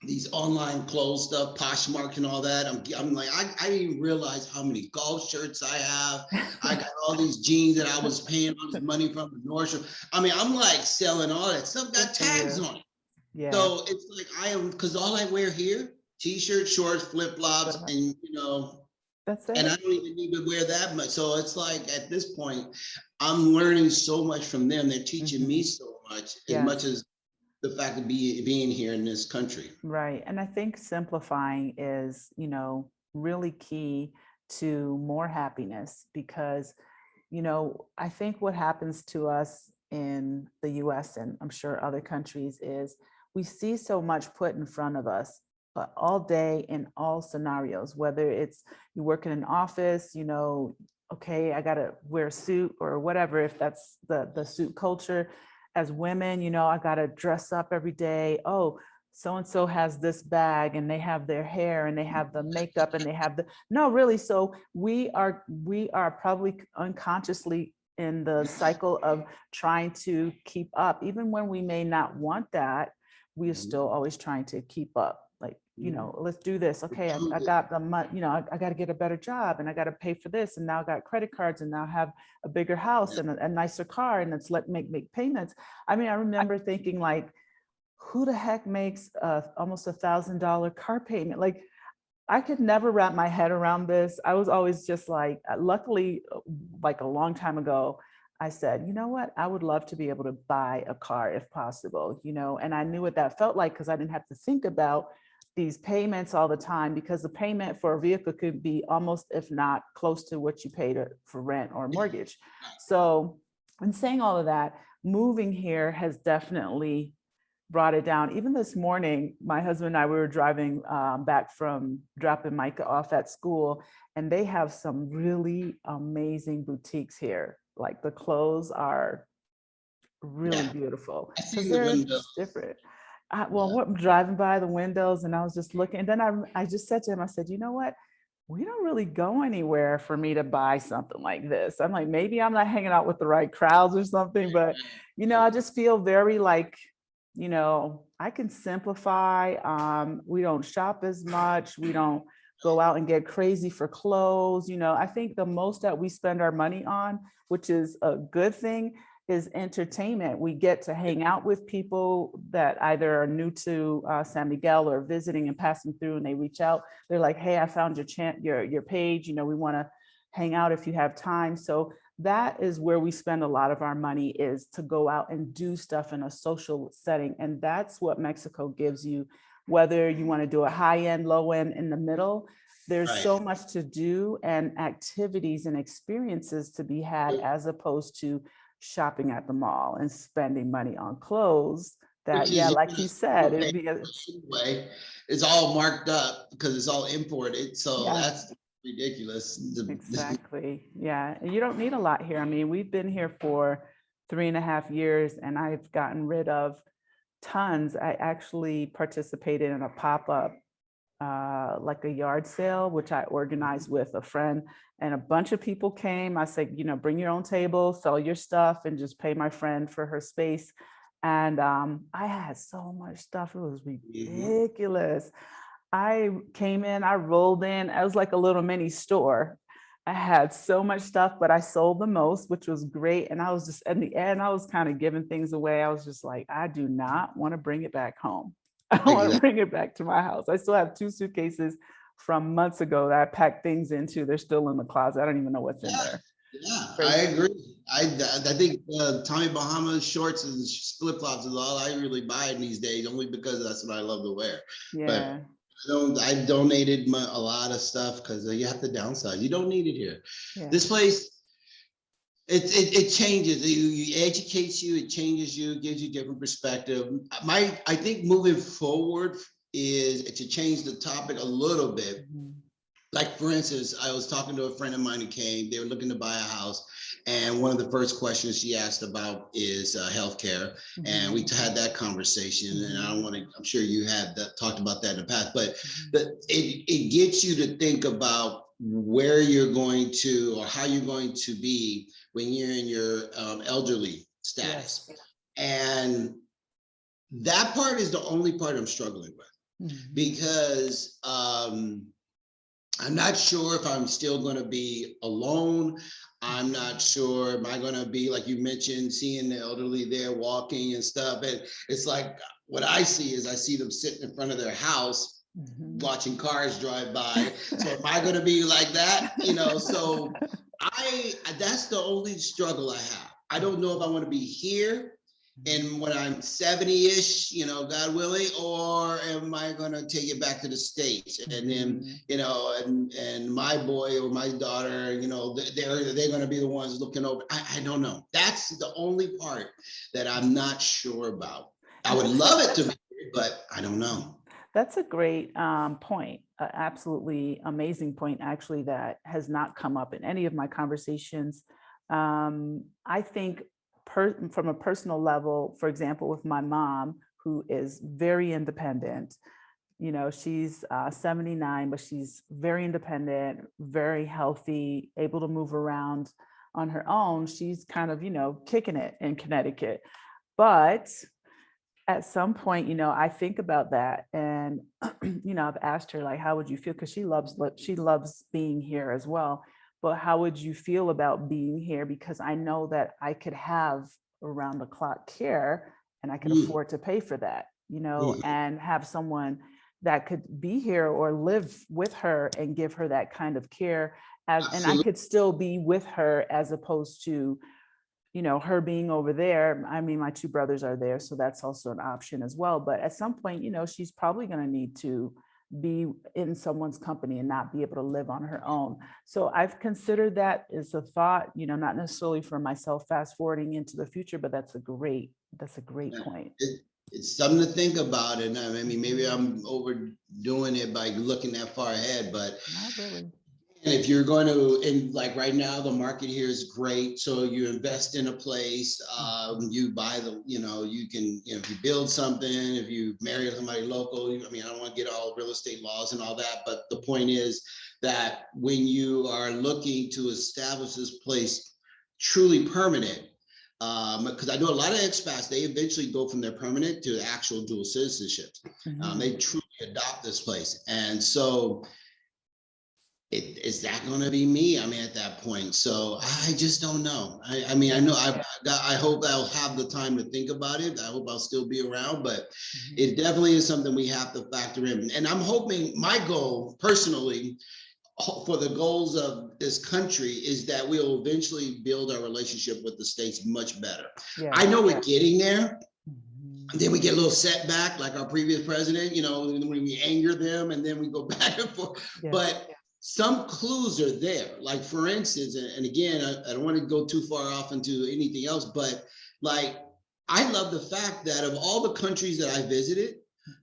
these online clothes stuff, Poshmark and all that. I'm like, I didn't even realize how many golf shirts I have. I got all these jeans that I was paying all this money from the Nordstrom. I mean, I'm like selling all that stuff, Good got for tags you. on it. Yeah. So it's like I am, because all I wear here, t-shirts, shorts, flip-flops, But and that's and I it. don't even need to wear that much. So it's like at this point, I'm learning so much from them. They're teaching me Mhm. so much Yes. as the fact of being here in this country. Right. And I think simplifying is, really key to more happiness because, I think what happens to us in the US and I'm sure other countries is we see so much put in front of us all day in all scenarios, whether it's you work in an office, okay, I got to wear a suit or whatever, if that's the suit culture. As women, I got to dress up every day. Oh, so and so has this bag and they have their hair and they have the makeup and they have the no, really. So we are probably unconsciously in the cycle of trying to keep up even when we may not want that. We are Mhm. still always trying to keep up, like, Mhm. let's do this. Okay, I got the money, I got to get a better job and I got to pay for this, and now I got credit cards and now I have a bigger house and a nicer car, and it's let make payments. I mean, I remember thinking, like, who the heck makes almost $1,000 car payment? Like, I could never wrap my head around this. I was always just like, luckily, like a long time ago, I said, you know what? I would love to be able to buy a car if possible, and I knew what that felt like because I didn't have to think about these payments all the time, because the payment for a vehicle could be almost, if not close to what you paid for rent or mortgage. So, in saying all of that, moving here has definitely brought it down. Even this morning, my husband and I, we were driving back from dropping Micah off at school, and they have some really amazing boutiques here. Like, the clothes are really Yeah, beautiful I because seen the they're window. just different. Well, Yeah. we're driving by the windows and I was just looking, and then I just said to him, I said, you know what? We don't really go anywhere for me to buy something like this. I'm like, maybe I'm not hanging out with the right crowds or something, but I just feel very like, I can simplify. We don't shop as much. We don't go out and get crazy for clothes. I think the most that we spend our money on, which is a good thing, is entertainment. We get to hang out with people that either are new to San Miguel or visiting and passing through, and they reach out. They're like, hey, I found your page. We want to hang out if you have time. So that is where we spend a lot of our money, is to go out and do stuff in a social setting. And that's what Mexico gives you, whether you want to do a high end, low end, in the middle. There's Right. so much to do and activities and experiences to be had, as opposed to shopping at the mall and spending money on clothes that, Which yeah, is, like you said, it'd be anyway, it's all marked up because it's all imported. So yeah, that's ridiculous. exactly. Yeah. And you don't need a lot here. I mean, we've been here for 3.5 years and I've gotten rid of tons. I actually participated in a pop-up, like a yard sale, which I organized with a friend, and a bunch of people came. I said, bring your own table, sell your stuff, and just pay my friend for her space. And I had so much stuff. It was Mhm. ridiculous. I came in, I rolled in. I was like a little mini store. I had so much stuff, but I sold the most, which was great. And I was just, in the end, I was kind of giving things away. I was just like, I do not want to bring it back home. I don't want to Exactly. bring it back to my house. I still have 2 suitcases from months ago that I packed things into. They're still in the closet. I don't even know what's in Yeah, there. yeah, I Crazy. agree. I think Tommy Bahama shorts and flip flops is all I really buy these days, only because that's what I love to wear. But Yeah. I donated a lot of stuff because you have to downsize. You don't need it here. Yeah. This place, it changes. It educates you. It changes you. Gives you different perspective. I think moving forward is to change the topic a little bit. Mhm. Like, for instance, I was talking to a friend of mine who came. They were looking to buy a house, and one of the first questions she asked about is healthcare. And we Mhm. had that conversation. And I don't Mhm. want to. I'm sure you had talked about that in the past, but Mhm. it gets you to think about where you're going to or how you're going to be when you're in your elderly status. Yes. And that part is the only part I'm struggling with Mhm. because I'm not sure if I'm still going to be alone. I'm not sure. Am I going to be, like you mentioned, seeing the elderly there walking and stuff? And it's like what I see is I see them sitting in front of their house Mhm. watching cars drive by. So am I going to be like that? So that's the only struggle I have. I don't know if I want to be here and when I'm 70-ish, God willing, or am I going to take it back to the States? And then, Mhm. and my boy or my daughter, they're going to be the ones looking over. I don't know. That's the only part that I'm not sure about. I And would that's love it to be, but I don't know. That's a great point, absolutely amazing point, actually, that has not come up in any of my conversations. I think from a personal level, for example, with my mom, who is very independent, she's 79, but she's very independent, very healthy, able to move around on her own. She's kind of, kicking it in Connecticut. But at some point, I think about that, and I've asked her, like, how would you feel? Because she loves being here as well. But how would you feel about being here? Because I know that I could have around the clock care, and I could Mm, afford to pay for that, mhm. and have someone that could be here or live with her and give her that kind of care, and I Absolutely. could still be with her, as opposed to her being over there. I mean, my 2 brothers are there, so that's also an option as well. But at some point, she's probably going to need to be in someone's company and not be able to live on her own. So I've considered that as a thought, not necessarily for myself fast forwarding into the future, but that's a great point. It's something to think about. And I mean, maybe Mhm. I'm overdoing it by looking that far ahead, but Not really. and if you're going to, and like right now, the market here is great. So you invest in a place, Mhm. you buy you can, if you build something, if you marry somebody local, I mean, I don't want to get all real estate laws and all that, but the point is that when you are looking to establish this place truly permanent, because I know a lot of expats, they eventually go from their permanent to actual dual citizenship. They Mhm. truly adopt this place. And so, is that going to be me? I mean, at that point, so I Right. just don't know. I mean, I know Yeah. I hope I'll have the time to think about it. I hope I'll still be around, but Mhm. it definitely is something we have to factor in. And I'm hoping my goal personally for the goals of this country is that we'll eventually build our relationship with the states much better. Yeah. I know we're getting there. Mhm. And then we get a little setback, like our previous president, when we anger them and then we go back and forth. Yes. But some clues are there. Like, for instance, and again, I don't want to go too far off into anything else, but like, I love the fact that of all the countries that I visited,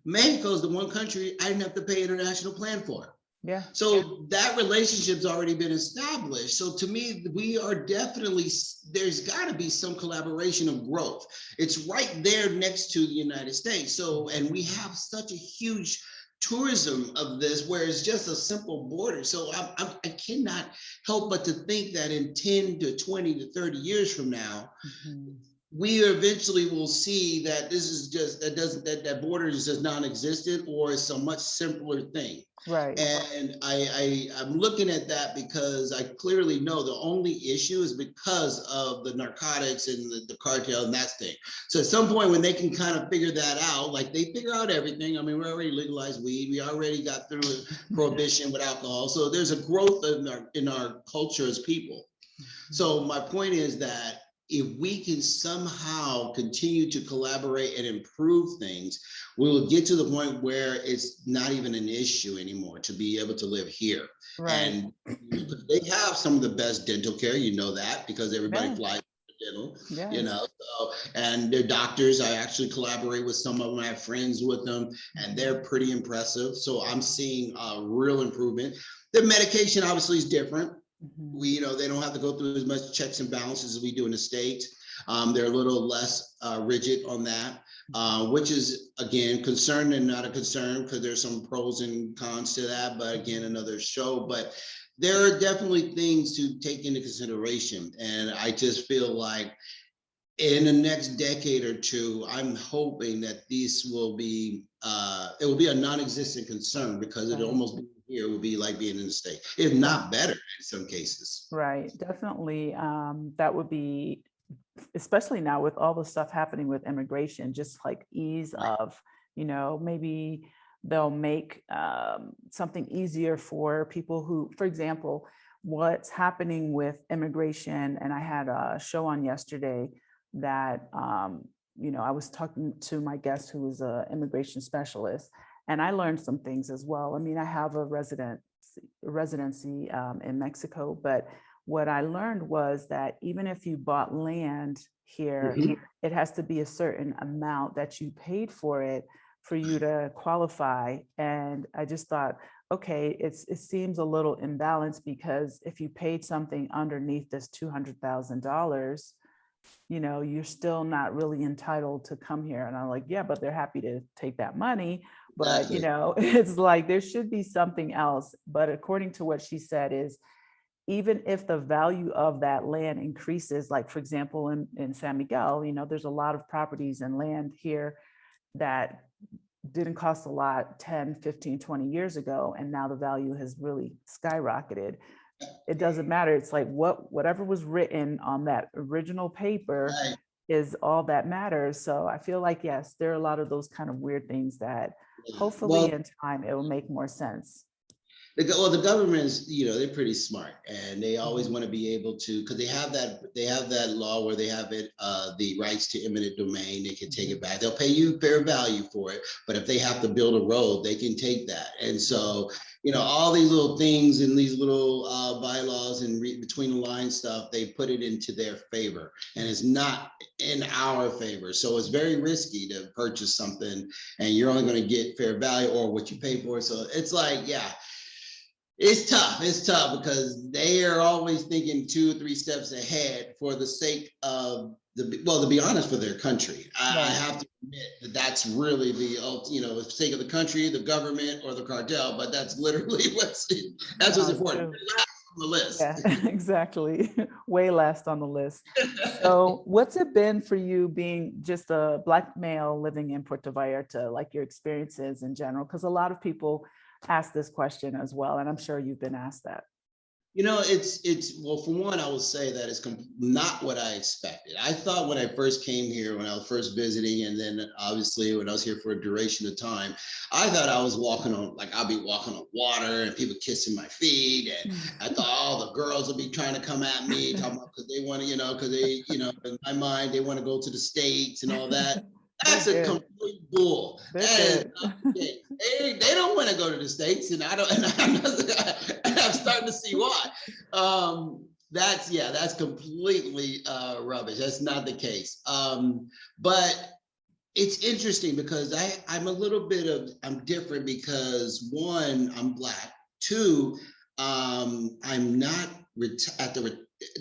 Mexico is the one country I didn't have to pay international plan for. Yeah. So that relationship's already been established. So to me, we are definitely, there's got to be some collaboration of growth. It's right there next to the United States. So, and we have such a huge tourism of this where it's just a simple border. So I cannot help but to think that in 10 to 20 to 30 years from now, we eventually will see that this is just, that border is just non-existent, or it's a much simpler thing. Right. And I'm looking at that because I clearly know the only issue is because of the narcotics and the cartel and that thing. So at some point when they can kind of figure that out, like they figure out everything. I mean, we already legalized weed. We already got through prohibition with alcohol. So there's a growth in our culture as people. So my point is that if we can somehow continue to collaborate and improve things, we will get to the point where it's not even an issue anymore to be able to live here. Right. And they have some of the best dental care, that, because everybody flies dental, so, and their doctors, I actually collaborate with some of them, I have friends with them, and they're pretty impressive. So I'm seeing a real improvement. The medication obviously is different. We, they don't have to go through as much checks and balances as we do in the States. They're a little less rigid on that, which is, again, concern and not a concern, because there's some pros and cons to that, but again, another show. But there are definitely things to take into consideration. And I just feel like in the next decade or two, I'm hoping that this will be, it will be a non-existent concern, because it almost here would be like being in the state, if not better in some cases. Right, definitely. That would be, especially now with all the stuff happening with immigration, just like ease of, maybe they'll make something easier for people who, for example, what's happening with immigration. And I had a show on yesterday that, I was talking to my guest who is an immigration specialist, and I learned some things as well. I mean, I have a residency in Mexico, but what I learned was that even if you bought land here, it has to be a certain amount that you paid for it for you to qualify. And I just thought, okay, it seems a little imbalanced, because if you paid something underneath this $200,000, you're still not really entitled to come here. And I'm like, yeah, but they're happy to take that money. But, it's like, there should be something else. But according to what she said is, even if the value of that land increases, like, for example, in San Miguel, there's a lot of properties and land here that didn't cost a lot 10, 15, 20 years ago. And now the value has really skyrocketed. It doesn't matter. It's like whatever was written on that original paper is all that matters. So I feel like, yes, there are a lot of those kind of weird things that hopefully in time it will make more sense. The government is, they're pretty smart, and they always want to be able to, because they have that law where they have it, the rights to eminent domain. They can take it back. They'll pay you fair value for it, but if they have to build a road, they can take that. And so, all these little things and these little bylaws and between the line stuff, they put it into their favor, and it's not in our favor. So it's very risky to purchase something, and you're only going to get fair value or what you pay for. So it's like, it's tough. It's tough because they are always thinking 2 or 3 steps ahead for the sake of to be honest, for their country. I have to admit that that's really the sake of the country, the government, or the cartel. But that's literally what's important. Last on the list. Yeah, exactly. Way last on the list. So, what's it been for you being just a Black male living in Puerto Vallarta, like your experiences in general? Because a lot of people ask this question as well, and I'm sure you've been asked that. Well, for one, I will say that it's not what I expected. I thought when I first came here, when I was first visiting, and then obviously when I was here for a duration of time, I thought I was walking on, like I'll be walking on water and people kissing my feet. And I thought all the girls would be trying to come at me, talking about because they want to, because they, in my mind, they want to go to the States and all that. That's a complete bull. That is not the case. They don't want to go to the States, and I don't. And I'm starting to see why. That's completely rubbish. That's not the case. But it's interesting because I'm different because one, I'm Black. Two, I'm not at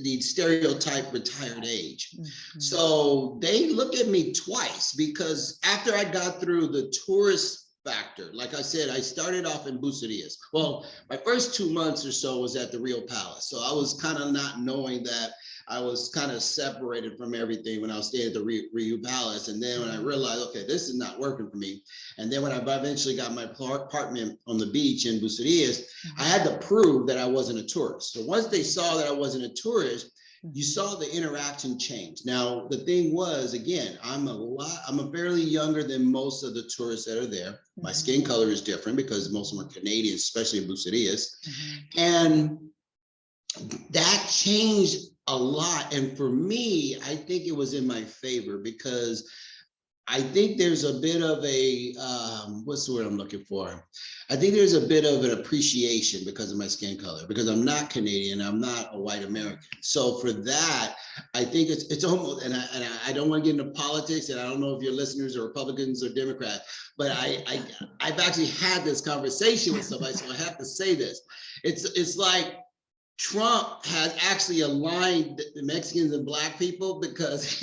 the stereotype retired age. Mm-hmm. So they look at me twice because after I got through the tourist factor, like I said, I started off in Bucerías. Well, my first 2 months or so was at the Rio Palace. So I was kind of not knowing that I was kind of separated from everything when I was staying at the Rio Palace. And then when I realized, okay, this is not working for me. And then when I eventually got my apartment on the beach in Bucerías, I had to prove that I wasn't a tourist. So once they saw that I wasn't a tourist, you saw the interaction change. Now, the thing was, again, I'm fairly younger than most of the tourists that are there. My skin color is different because most of them are Canadian, especially in Bucerías. And that changed a lot. And for me, I think it was in my favor because I think there's a bit of a, what's the word I'm looking for? I think there's a bit of an appreciation because of my skin color, because I'm not Canadian, I'm not a white American. So for that, I think it's almost, and I don't want to get into politics, and I don't know if your listeners are Republicans or Democrats, but I've actually had this conversation with somebody, so I have to say this. It's like, Trump has actually aligned the Mexicans and Black people because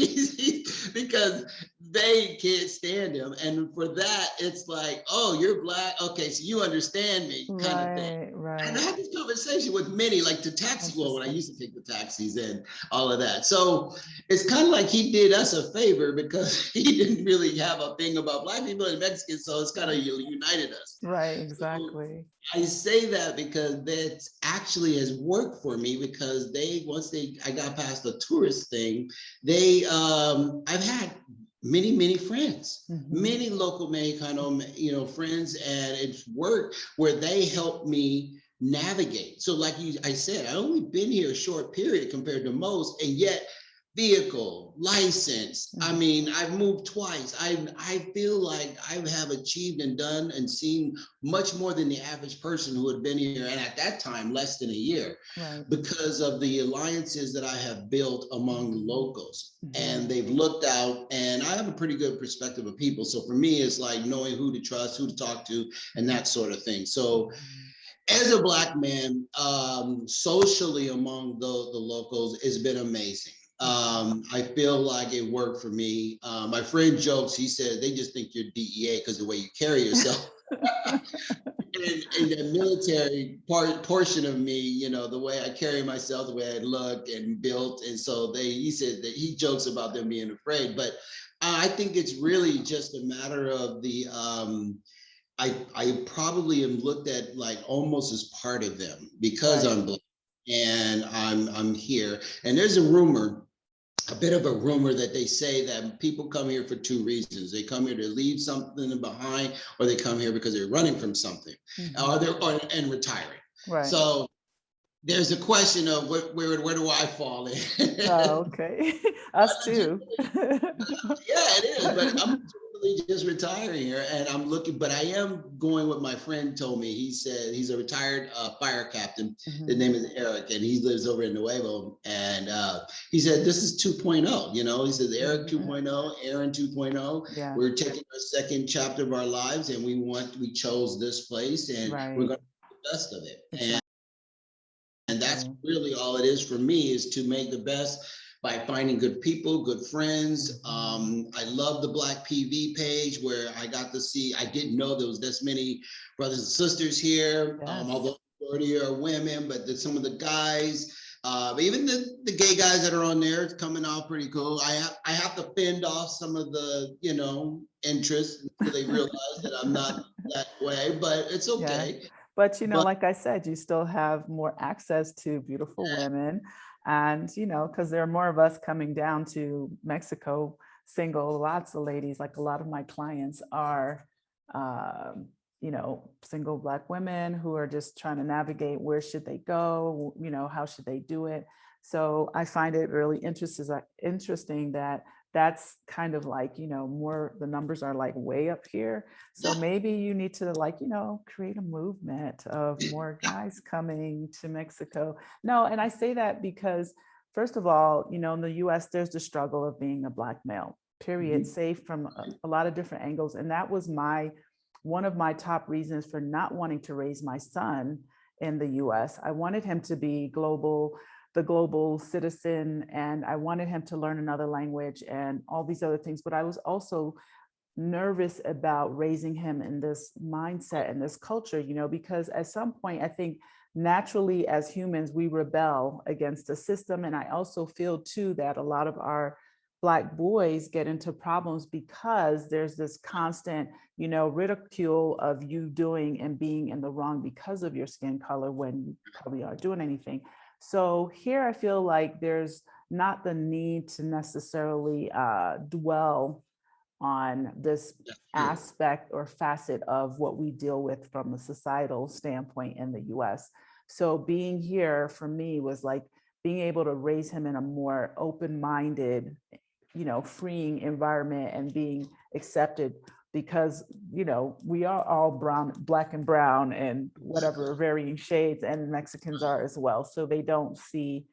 because they can't stand him, and for that it's like, oh, you're Black, okay, so you understand me, kind of thing. Right. And I had this conversation with many, like the taxi, well, when I used to take the taxis and all of that. So it's kind of like he did us a favor because he didn't really have a thing about Black people and Mexicans, so it's kind of united us. Right, exactly. So I say that because that actually has worked for me because I got past the tourist thing, I've had many friends, many local Mexicano, friends, and it's worked where they helped me navigate. So like I said, I only been here a short period compared to most, and yet vehicle, license. I mean, I've moved twice. I feel like I have achieved and done and seen much more than the average person who had been here, and at that time, less than a year, because of the alliances that I have built among locals. And they've looked out, and I have a pretty good perspective of people. So for me, it's like knowing who to trust, who to talk to, and that sort of thing. So as a Black man, socially among the locals, it's been amazing. I feel like it worked for me. My friend jokes, he said, they just think you're DEA because the way you carry yourself. in the military portion of me, the way I carry myself, the way I look and built. And so he said that he jokes about them being afraid, but I think it's really just a matter of the, I probably am looked at like almost as part of them because I'm Black and I'm here. And there's a bit of a rumor that they say that people come here for two reasons. They come here to leave something behind, or they come here because they're running from something, and retiring. Right. So there's a question of where do I fall in? Oh, okay. Us too. Yeah, it is. But I'm just retiring here, and I'm looking. But I am going. What my friend told me. He said he's a retired fire captain. His name is Eric, and he lives over in Nuevo. And he said this is 2.0. He said Eric 2.0, Aaron 2.0. Yeah. We're taking our second chapter of our lives, and we chose this place, and we're going to make the best of it. Exactly. And that's really all it is for me, is to make the best by finding good people, good friends. I love the Black PV page where I got to see, I didn't know there was this many brothers and sisters here, although the majority are women, but some of the guys, even the gay guys that are on there, it's coming off pretty cool. I have to fend off some of the, interests until they realize that I'm not that way, but it's okay. But, But like I said, you still have more access to beautiful women. And, because there are more of us coming down to Mexico single, lots of ladies, like a lot of my clients are, single Black women who are just trying to navigate where should they go, how should they do it. So I find it really interesting that that's kind of like, more the numbers are like way up here. So yeah, maybe you need to like, create a movement of more guys coming to Mexico. No, and I say that because first of all, in the US, there's the struggle of being a Black male, period, mhm, safe from a lot of different angles. And that was one of my top reasons for not wanting to raise my son in the US. I wanted him to be the global citizen, and I wanted him to learn another language and all these other things. But I was also nervous about raising him in this mindset and this culture, because at some point, I think naturally as humans, we rebel against the system. And I also feel too that a lot of our Black boys get into problems because there's this constant, ridicule of you doing and being in the wrong because of your skin color when you probably aren't doing anything. So here I feel like there's not the need to necessarily dwell on this that's true. aspect or facet of what we deal with from a societal standpoint in the US. So being here for me was like being able to raise him in a more open-minded, freeing environment and being accepted because, we are all brown, Black and brown and whatever varying shades, and Mexicans are as well. So they don't see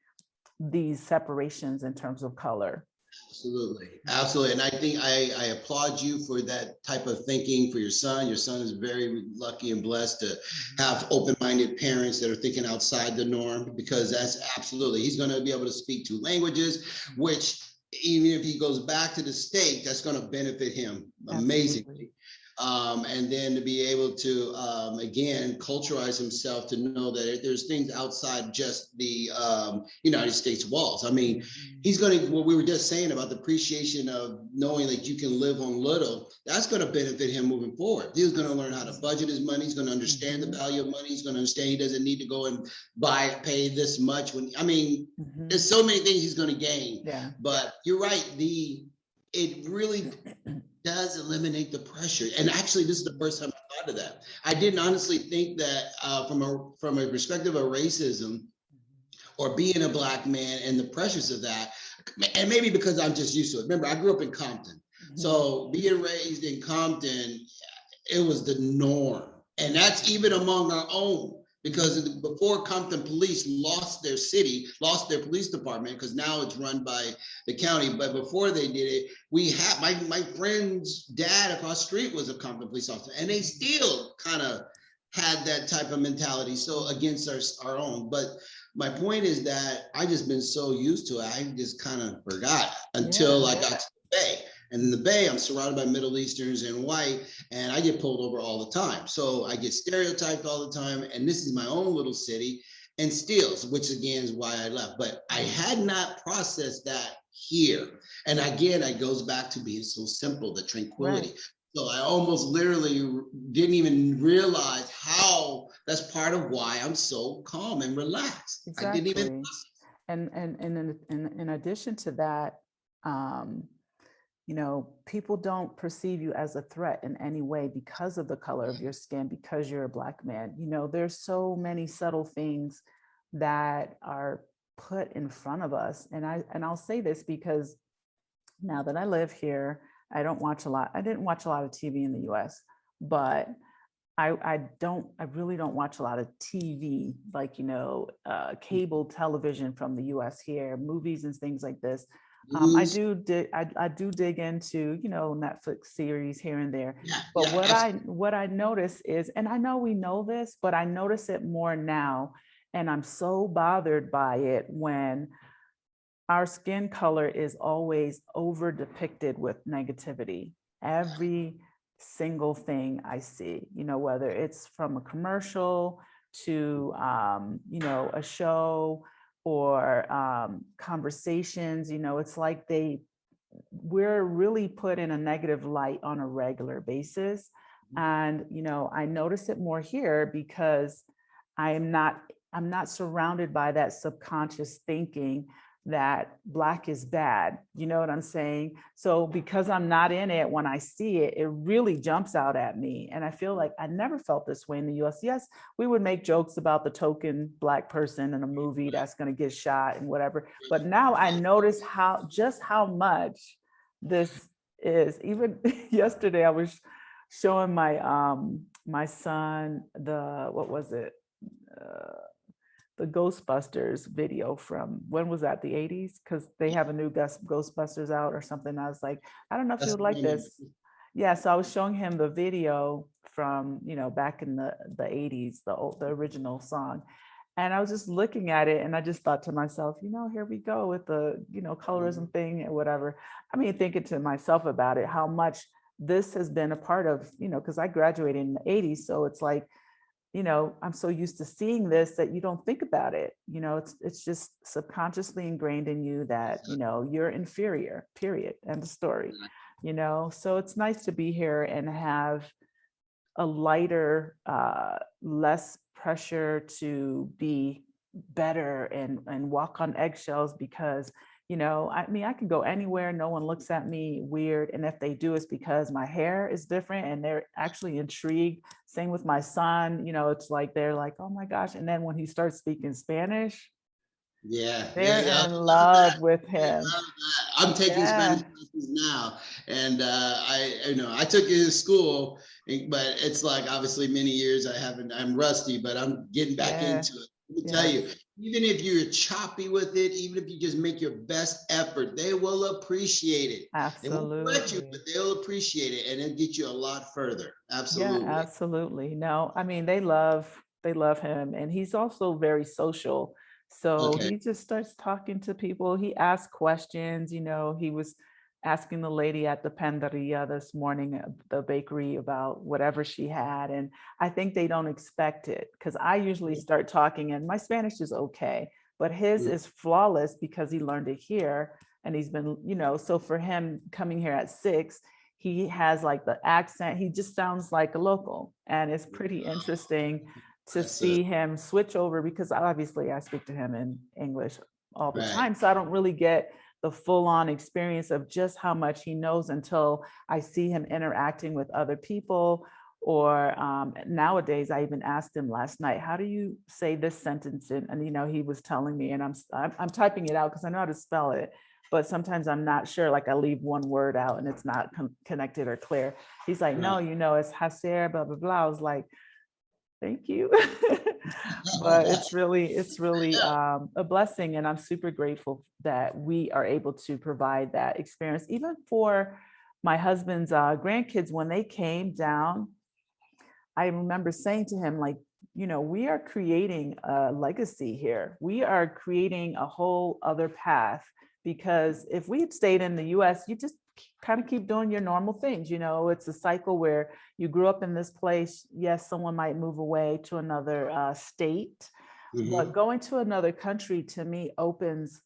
these separations in terms of color. Absolutely. Absolutely. And I think I applaud you for that type of thinking for your son. Your son is very lucky and blessed to have open-minded parents that are thinking outside the norm, because that's absolutely, he's going to be able to speak two languages, which even if he goes back to the state, that's going to benefit him Absolutely. amazingly. And then to be able to, again, culturalize himself to know that there's things outside just the United States walls. I mean, he's going to, what we were just saying about the appreciation of knowing that you can live on little, that's going to benefit him moving forward. He's going to learn how to budget his money. He's going to understand the value of money. He's going to understand he doesn't need to go and pay this much. There's so many things he's going to gain. Yeah. But you're right. It really does eliminate the pressure. And actually, this is the first time I thought of that. I didn't honestly think that from a perspective of racism or being a Black man and the pressures of that. And maybe because I'm just used to it. Remember, I grew up in Compton. So being raised in Compton, it was the norm. And that's even among our own. Because before Compton police lost their city, lost their police department, because now it's run by the county. But before they did it, we had my friend's dad across the street was a Compton police officer, and they still kind of had that type of mentality. So against our own. But my point is that I just been so used to it, I just kind of forgot until I got to the Bay. And in the Bay, I'm surrounded by Middle Easterns and white, and I get pulled over all the time. So I get stereotyped all the time. And this is my own little city, and still, which again is why I left. But I had not processed that here. And again, it goes back to being so simple, the tranquility. Right. So I almost literally didn't even realize how that's part of why I'm so calm and relaxed. Exactly. I didn't even. And in addition to that, people don't perceive you as a threat in any way because of the color of your skin, because you're a Black man. There's so many subtle things that are put in front of us. And I'll say this because now that I live here, I didn't watch a lot of TV in the US, but I really don't watch a lot of TV, like, cable television from the US here, movies and things like this. I do dig into, Netflix series here and there. But what I notice is, and I know we know this, but I notice it more now, and I'm so bothered by it when our skin color is always over depicted with negativity. Every single thing I see, whether it's from a commercial to, a show or conversations, it's like we're really put in a negative light on a regular basis. And, I notice it more here because I'm not surrounded by that subconscious thinking that Black is bad. You know what I'm saying? So because I'm not in it, when I see it, it really jumps out at me. And I feel like I never felt this way in the US. Yes, we would make jokes about the token Black person in a movie that's going to get shot and whatever. But now I notice how much this is. Even yesterday, I was showing my son what was it? The Ghostbusters video from, when was that, the 80s? Because they have a new Ghostbusters out or something. I was like, I don't know if you That's would like this. Yeah, so I was showing him the video from, back in the 80s, the original song. And I was just looking at it and I just thought to myself, here we go with the, colorism thing or whatever. I mean, thinking to myself about it, how much this has been a part of, because I graduated in the 80s. So it's like, I'm so used to seeing this that you don't think about it. It's just subconsciously ingrained in you that, you're inferior, period. End of story. So it's nice to be here and have a lighter, less pressure to be better and walk on eggshells because, I mean, I can go anywhere, no one looks at me weird. And if they do, it's because my hair is different and they're actually intrigued. Same with my son, it's like, they're like, oh my gosh. And then when he starts speaking Spanish, they're in love with him. I'm taking Spanish classes now, and I took it in school, but it's like obviously many years I'm rusty, but I'm getting back into it. Let me tell you, even if you're choppy with it, even if you just make your best effort, they will appreciate it. Absolutely. They won't let you, but they'll appreciate it, and it'll get you a lot further. Absolutely. Yeah, absolutely. No, I mean, they love him, and he's also very social. So he just starts talking to people. He asks questions. He was asking the lady at the panderia this morning, the bakery, about whatever she had. And I think they don't expect it because I usually start talking and my Spanish is okay, but his is flawless because he learned it here. And he's been, so for him coming here at 6, he has like the accent. He just sounds like a local. And it's pretty interesting to see him switch over because obviously I speak to him in English all the time. So I don't really get the full-on experience of just how much he knows until I see him interacting with other people. Or nowadays, I even asked him last night, how do you say this sentence? And he was telling me, and I'm typing it out because I know how to spell it. But sometimes I'm not sure, like I leave one word out and it's not connected or clear. He's like, no, it's hacer, blah, blah, blah. I was like, thank you. But it's really a blessing. And I'm super grateful that we are able to provide that experience. Even for my husband's grandkids, when they came down, I remember saying to him, like, we are creating a legacy here. We are creating a whole other path. Because if we had stayed in the US, you just kind of keep doing your normal things. It's a cycle where you grew up in this place. Yes, someone might move away to another state, but going to another country to me opens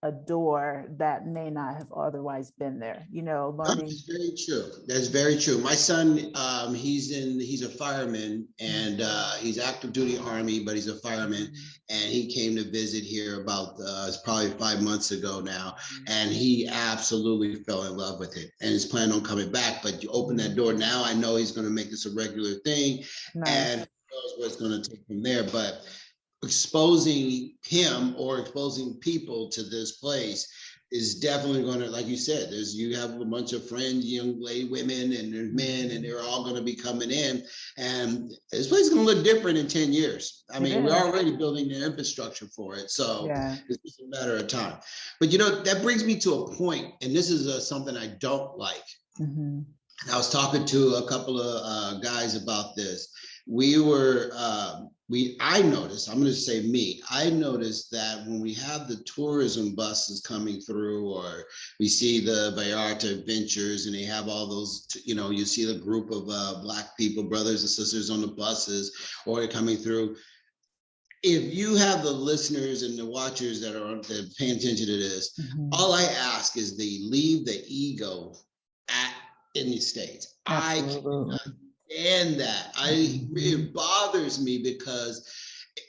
a door that may not have otherwise been there, learning. That's very true. That's very true. My son, he's a fireman and he's active duty Army, but he's a fireman. And he came to visit here about, it's probably 5 months ago now. And he absolutely fell in love with it and is planning on coming back. But you open that door now, I know he's going to make this a regular thing. And who knows what it's going to take from there. But exposing him or exposing people to this place is definitely going to, like you said, you have a bunch of friends, young lady, women, and there's men, and they're all going to be coming in. And this place is going to look different in 10 years. I mean, we're already building the infrastructure for it. So it's just a matter of time. But, that brings me to a point, and this is something I don't like. I was talking to a couple of guys about this. I noticed, I'm going to say me, I noticed that when we have the tourism buses coming through, or we see the Vallarta adventures and they have all those, you see the group of Black people, brothers and sisters on the buses, or they're coming through. If you have the listeners and the watchers that are paying attention to this, all I ask is they leave the ego in the States. I cannot understand that. It bothers me because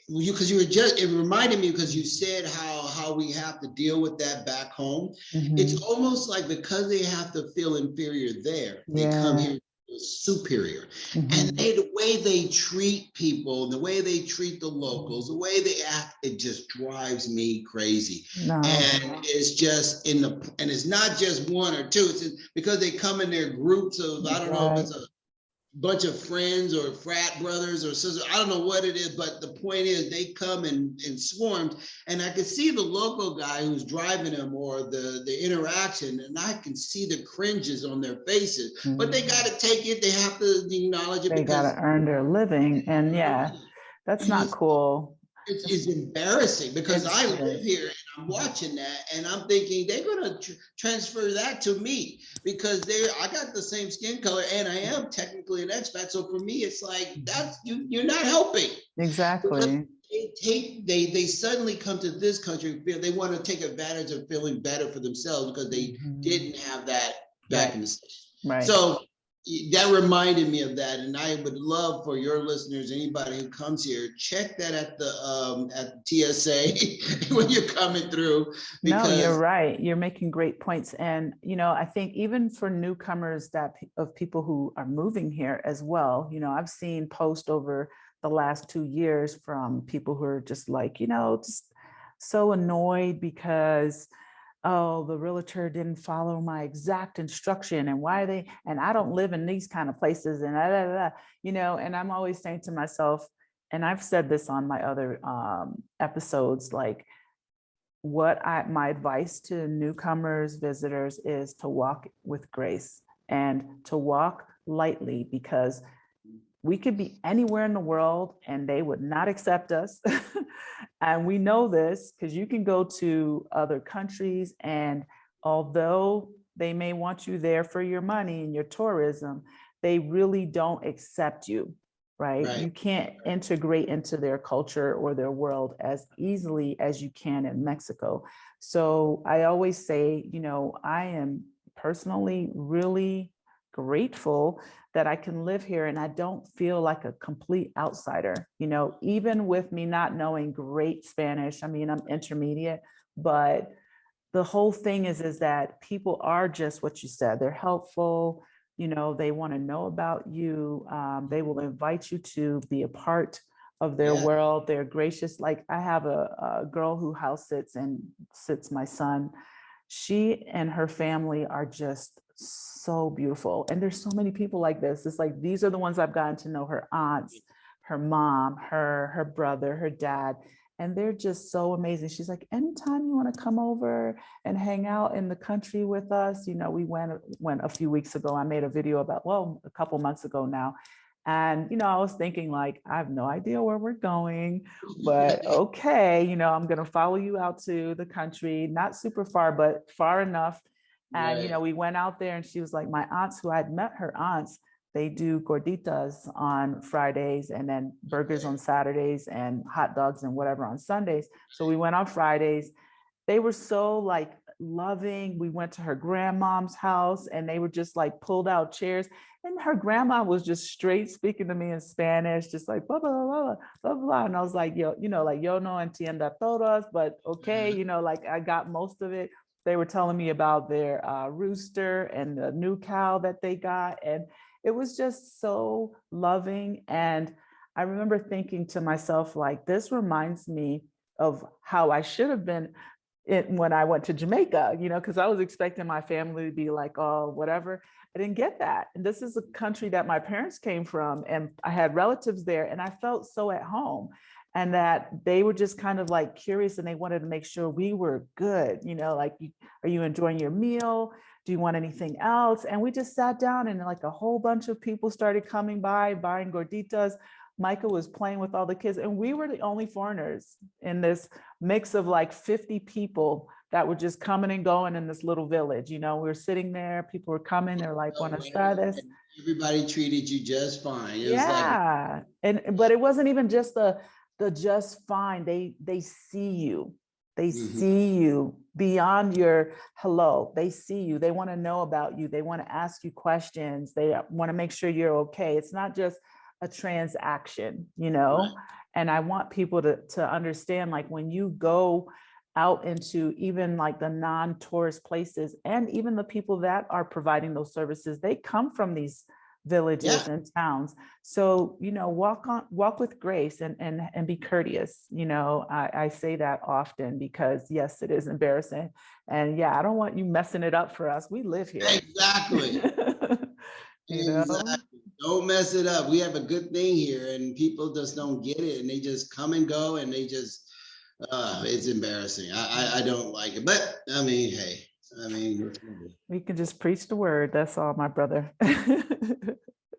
you were just, it reminded me because you said how we have to deal with that back home. It's almost like because they have to feel inferior there, they come Yeah. here superior. And Mhm. the way they treat people, the way they treat the locals, the way they act, it just drives me crazy. No. And it's just and it's not just one or two, it's because they come in their groups of, I don't know if Right. it's a bunch of friends or frat brothers or sisters. I don't know what it is, but the point is they come in swarms, and I can see the local guy who's driving them or the interaction, and I can see the cringes on their faces. But they got to take it. They have to acknowledge it They got because to earn their living. And yeah, that's not it's, cool. it's embarrassing because It's, I live here and I'm watching that and I'm thinking they're going to transfer that to me because I got the same skin color and I am technically an expat. So for me, it's like that's you're not helping. exactly. They suddenly come to this country, they want to take advantage of feeling better for themselves because they didn't have that back Right. in the States. Right. So that reminded me of that, and I would love for your listeners, anybody who comes here, check that at the TSA when you're coming through. No, you're Because right. You're making great points. And, I think even for newcomers of people who are moving here as well, I've seen posts over the last 2 years from people who are just like, just so annoyed because, oh, the realtor didn't follow my exact instruction and and I don't live in these kind of places and and I'm always saying to myself, and I've said this on my other episodes, like, my advice to newcomers, visitors is to walk with grace and to walk lightly, because we could be anywhere in the world and they would not accept us. And we know this because you can go to other countries, and although they may want you there for your money and your tourism, they really don't accept you, right? right, You can't integrate into their culture or their world as easily as you can in Mexico. So I always say, I am personally really grateful that I can live here and I don't feel like a complete outsider, even with me not knowing great Spanish. I mean, I'm intermediate, but the whole thing is that people are just what you said. They're helpful. They want to know about you. They will invite you to be a part of their yeah, world. They're gracious. Like, I have a girl who house sits and sits my son. She and her family are just so beautiful. And there's so many people like this. It's like, these are the ones I've gotten to know: her aunts, her mom, her brother, her dad. And they're just so amazing. She's like, anytime you want to come over and hang out in the country with us. We went a few weeks ago. I made a video about, well, a couple months ago now. And, I was thinking, like, I have no idea where we're going, but okay, I'm going to follow you out to the country, not super far, but far enough. And, right, we went out there and she was like, my aunts, who I'd met her aunts, they do gorditas on Fridays and then burgers on Saturdays and hot dogs and whatever on Sundays. So we went on Fridays. They were so like loving. We went to her grandmom's house and they were just like pulled out chairs. And her grandma was just straight speaking to me in Spanish, just like blah, blah, blah, blah, blah. And I was like, yo, like, yo no entiendo todas, but okay, like I got most of it. They were telling me about their rooster and the new cow that they got. And it was just so loving. And I remember thinking to myself, like, this reminds me of how I should have been when I went to Jamaica, because I was expecting my family to be like, oh, whatever. I didn't get that. And this is a country that my parents came from, and I had relatives there, and I felt so at home. And that they were just kind of like curious, and they wanted to make sure we were good, like, are you enjoying your meal? Do you want anything else? And we just sat down, and like a whole bunch of people started coming by, buying gorditas. Micah was playing with all the kids, and we were the only foreigners in this mix of like 50 people that were just coming and going in this little village. We were sitting there, people were coming, they're like, oh, buenas tardes. everybody treated you just fine. It was like, Yeah. But it wasn't even just the just fine. They see you. They Mhm. see you beyond your hello. They see you. They want to know about you. They want to ask you questions. They want to make sure you're okay. It's not just a transaction, you Right. know? And I want people to understand, like, when you go out into even like the non-tourist places, and even the people that are providing those services, they come from these Yeah. villages and towns. So, you know, walk with grace, and be courteous. You know, I say that often because yes, it is embarrassing. And yeah, I don't want you messing it up for us. We live here. Exactly. You know? Exactly. Don't mess it up. We have a good thing here, and people just don't get it, and they just come and go, and they just, it's embarrassing. I don't like it, but I mean, hey, I mean, We can just preach the word. That's all, my brother.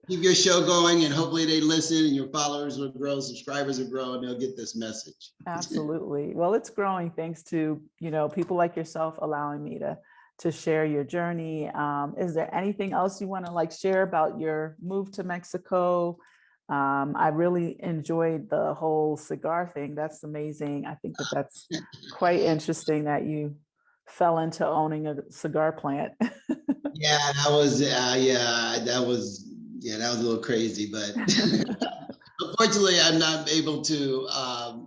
keep your show going, and hopefully they listen, and your followers will grow, subscribers will grow, and they'll get this message. Absolutely. Well, it's growing thanks to, you know, people like yourself allowing me to share your journey. Is there anything else you want to like share about your move to Mexico? I really enjoyed the whole cigar thing. That's amazing. I think that that's quite interesting that you fell into owning a cigar plant. Yeah, that was, that was a little crazy, but unfortunately, I'm not able to.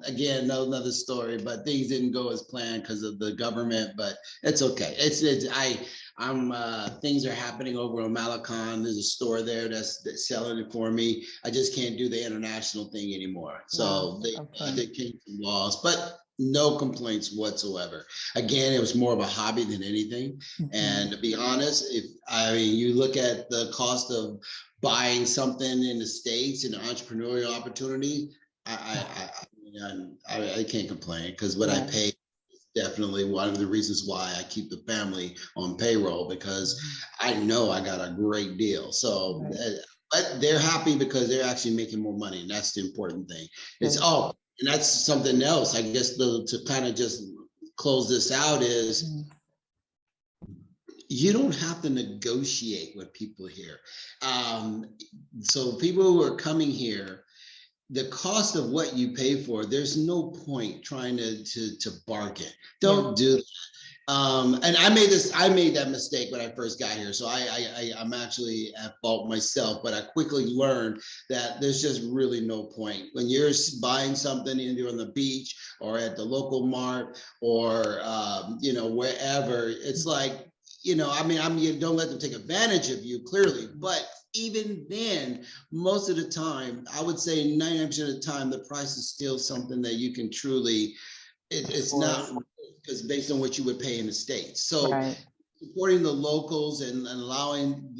Again, no, another story, but things didn't go as planned because of the government. But it's okay. I'm things are happening over in Malacon. There's a store there that's selling it for me. I just can't do the international thing anymore. Wow. So Okay. they came some laws, but no complaints whatsoever. Again, it was more of a hobby than anything. And Mhm. to be honest, if I mean you look at the cost of buying something in the States and the entrepreneurial opportunity, I can't complain because what I Right. pay is definitely one of the reasons why I keep the family on payroll because Mhm. I know I got a great deal. So, Right. but they're happy because they're actually making more money, and that's the important thing. It's Good. oh, and that's something else. I guess to kind of just close this out is Mhm. you don't have to negotiate with people here. Um, so people who are coming here, the cost of what you pay for, there's no point trying to bargain. Yeah. Don't do that. And I made that mistake when I first got here. So I'm actually at fault myself, but I quickly learned that there's just really no point when you're buying something either on the beach or at the local mart or, wherever. It's like, you don't let them take advantage of you clearly, but even then, most of the time, I would say 99% of the time, the price is still something that you can truly, it's Afford. not because based on what you would pay in the States. So Right. supporting the locals and allowing,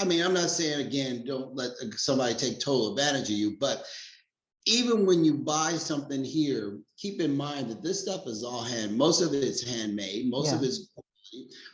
I'm not saying again, don't let somebody take total advantage of you, but even when you buy something here, keep in mind that this stuff is all most of it's handmade, most of Yeah. it's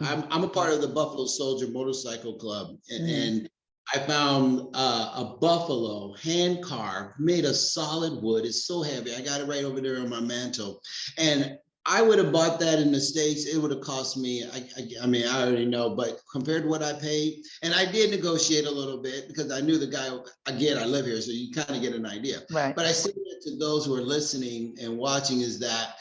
Mhm. I'm a part of the Buffalo Soldier Motorcycle Club, Mhm. and I found a buffalo hand carved, made of solid wood. It's so heavy. I got it right over there on my mantle, and I would have bought that in the States. It would have cost me. I mean, I already know, but compared to what I paid, and I did negotiate a little bit because I knew the guy. Again, I live here, so you kind of get an idea. Right. But I say that to those who are listening and watching is that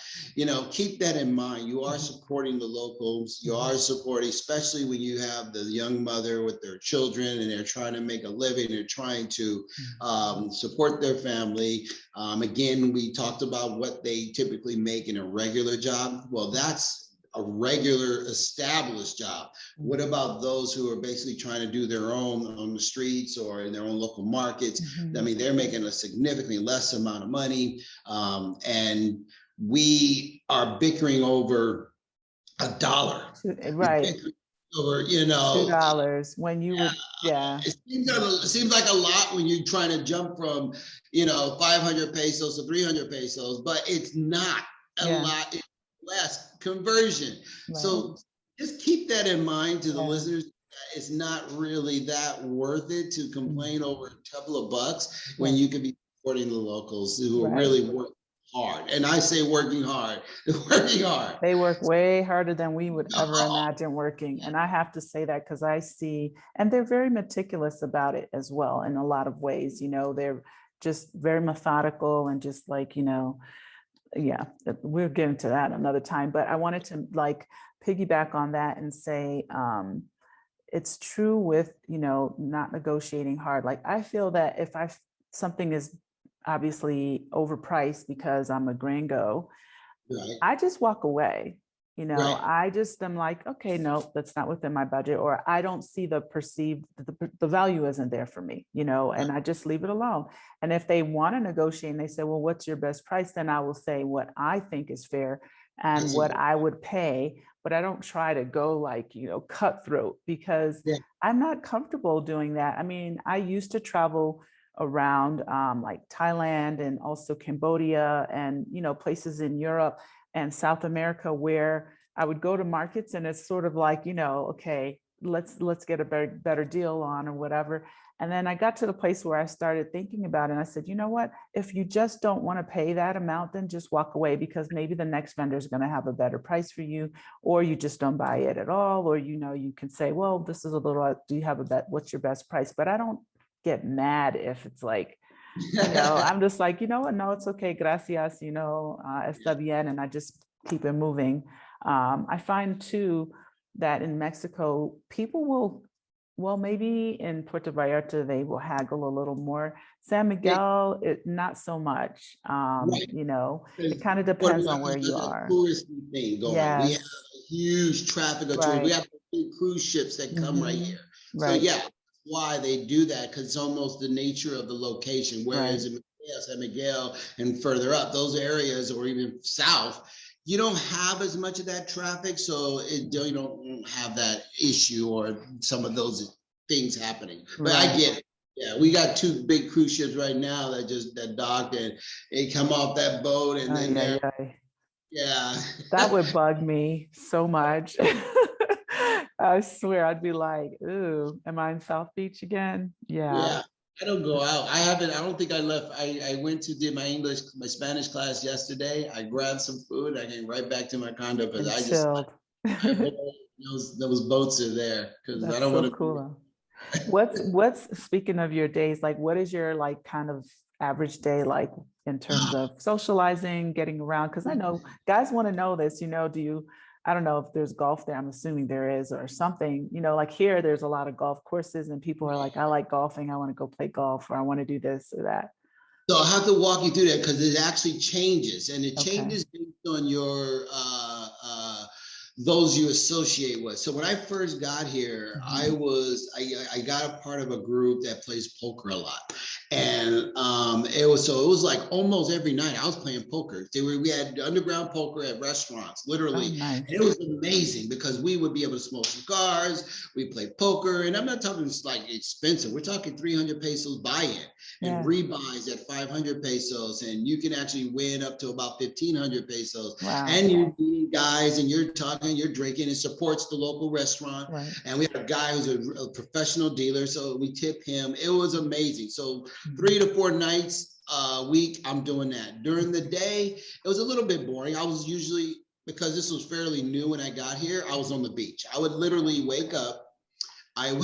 keep that in mind. You are Mhm. supporting the locals. You Mhm. are supporting, especially when you have the young mother with their children and they're trying to make a living. They're trying to support their family. Again, we talked about what they typically make in a regular job. Well, that's a regular established job. What Mhm. about those who are basically trying to do their own on the streets or in their own local markets? I Mhm. mean, they're making a significantly less amount of money. And we are bickering over $1. We're Right. bickering over, $2 when you would, yeah. it seems like a lot when you're trying to jump from, 500 pesos to 300 pesos, but it's not a Yeah. lot. It's less conversion. Right. So just keep that in mind to the Yeah. listeners. It's not really that worth it to Mhm. complain over a couple of bucks when Right. you could be supporting the locals who are Right. really working hard. And I say working hard, working hard. They work way harder than we would ever imagine working. And I have to say that because I see, and they're very meticulous about it as well in a lot of ways. You know, they're just very methodical and just like, yeah, we'll get into that another time, but I wanted to like piggyback on that and say, it's true with, not negotiating hard. Like I feel that if something is obviously overpriced because I'm a gringo, Right, I just walk away. right. I just am like, okay, no, that's not within my budget, or I don't see the perceived, the value isn't there for me, and I just leave it alone. And if they want to negotiate and they say, well, what's your best price? Then I will say what I think is fair and That's what important. I would pay. But I don't try to go like, cutthroat, because Yeah, I'm not comfortable doing that. I mean, I used to travel around like Thailand and also Cambodia and, places in Europe and South America, where I would go to markets and it's sort of like, okay, let's get a better deal on or whatever. And then I got to the place where I started thinking about it. And I said, you know what? If you just don't want to pay that amount, then just walk away, because maybe the next vendor is going to have a better price for you, or you just don't buy it at all. Or, you can say, well, this is a little, do you have a bet? What's your best price? But I don't get mad if it's like, I'm just like, you know what? No, it's okay. Gracias, está bien. And I just keep it moving. I find too that in Mexico, people will, well, maybe in Puerto Vallarta, they will haggle a little more. San yeah, Miguel, not so much. right. It Because kind of Puerto depends on Rico where you has a are. touristy thing going. We have Yes, a huge traffic of tourists. We right. have big cruise ships that come right Hmm. here. So Right, yeah, why they do that, because it's almost the nature of the location. right. Whereas in San Miguel and further up, those areas, or even south, you don't have as much of that traffic, so you don't have that issue or some of those things happening. But I Right. get it. Yeah, we got two big cruise ships right now that docked, and they come off that boat and Oh, then yeah, they're, yeah. yeah. That would bug me so much. I swear, I'd be like, ooh, am I in South Beach again? Yeah. Yeah, I don't go out. I don't think I left. I went to did my Spanish class yesterday. I grabbed some food. I came right back to my condo because And I just, chilled. I hope those boats are there, because I That's don't so want to. cool. What's speaking of your days, like what is your like kind of average day like in terms of socializing, getting around? Because I know guys want to know this, do you, I don't know if there's golf there, I'm assuming there is, or something, like here, there's a lot of golf courses and people are like, I like golfing, I want to go play golf, or I want to do this or that. So I'll have to walk you through that because it actually changes, and it Okay. changes based on your those you associate with. So when I first got here, Mhm. I got a part of a group that plays poker a lot, and it was like almost every night I was playing poker. We had underground poker at restaurants, Oh, literally, nice. and it was amazing because we would be able to smoke cigars. We play poker, and I'm not talking it's like expensive. We're talking 300 pesos buy-in and Yeah. rebuys at 500 pesos, and you can actually win up to about 1,500 pesos. Wow. And you're meeting guys, and you're talking, you're drinking. It supports the local restaurant, Right. and we have a guy who's a professional dealer, so we tip him. It was amazing. So Mhm. 3 to 4 nights a week, I'm doing that. During the day, it was a little bit boring. I was usually, because this was fairly new when I got here, I was on the beach. I would literally wake up. I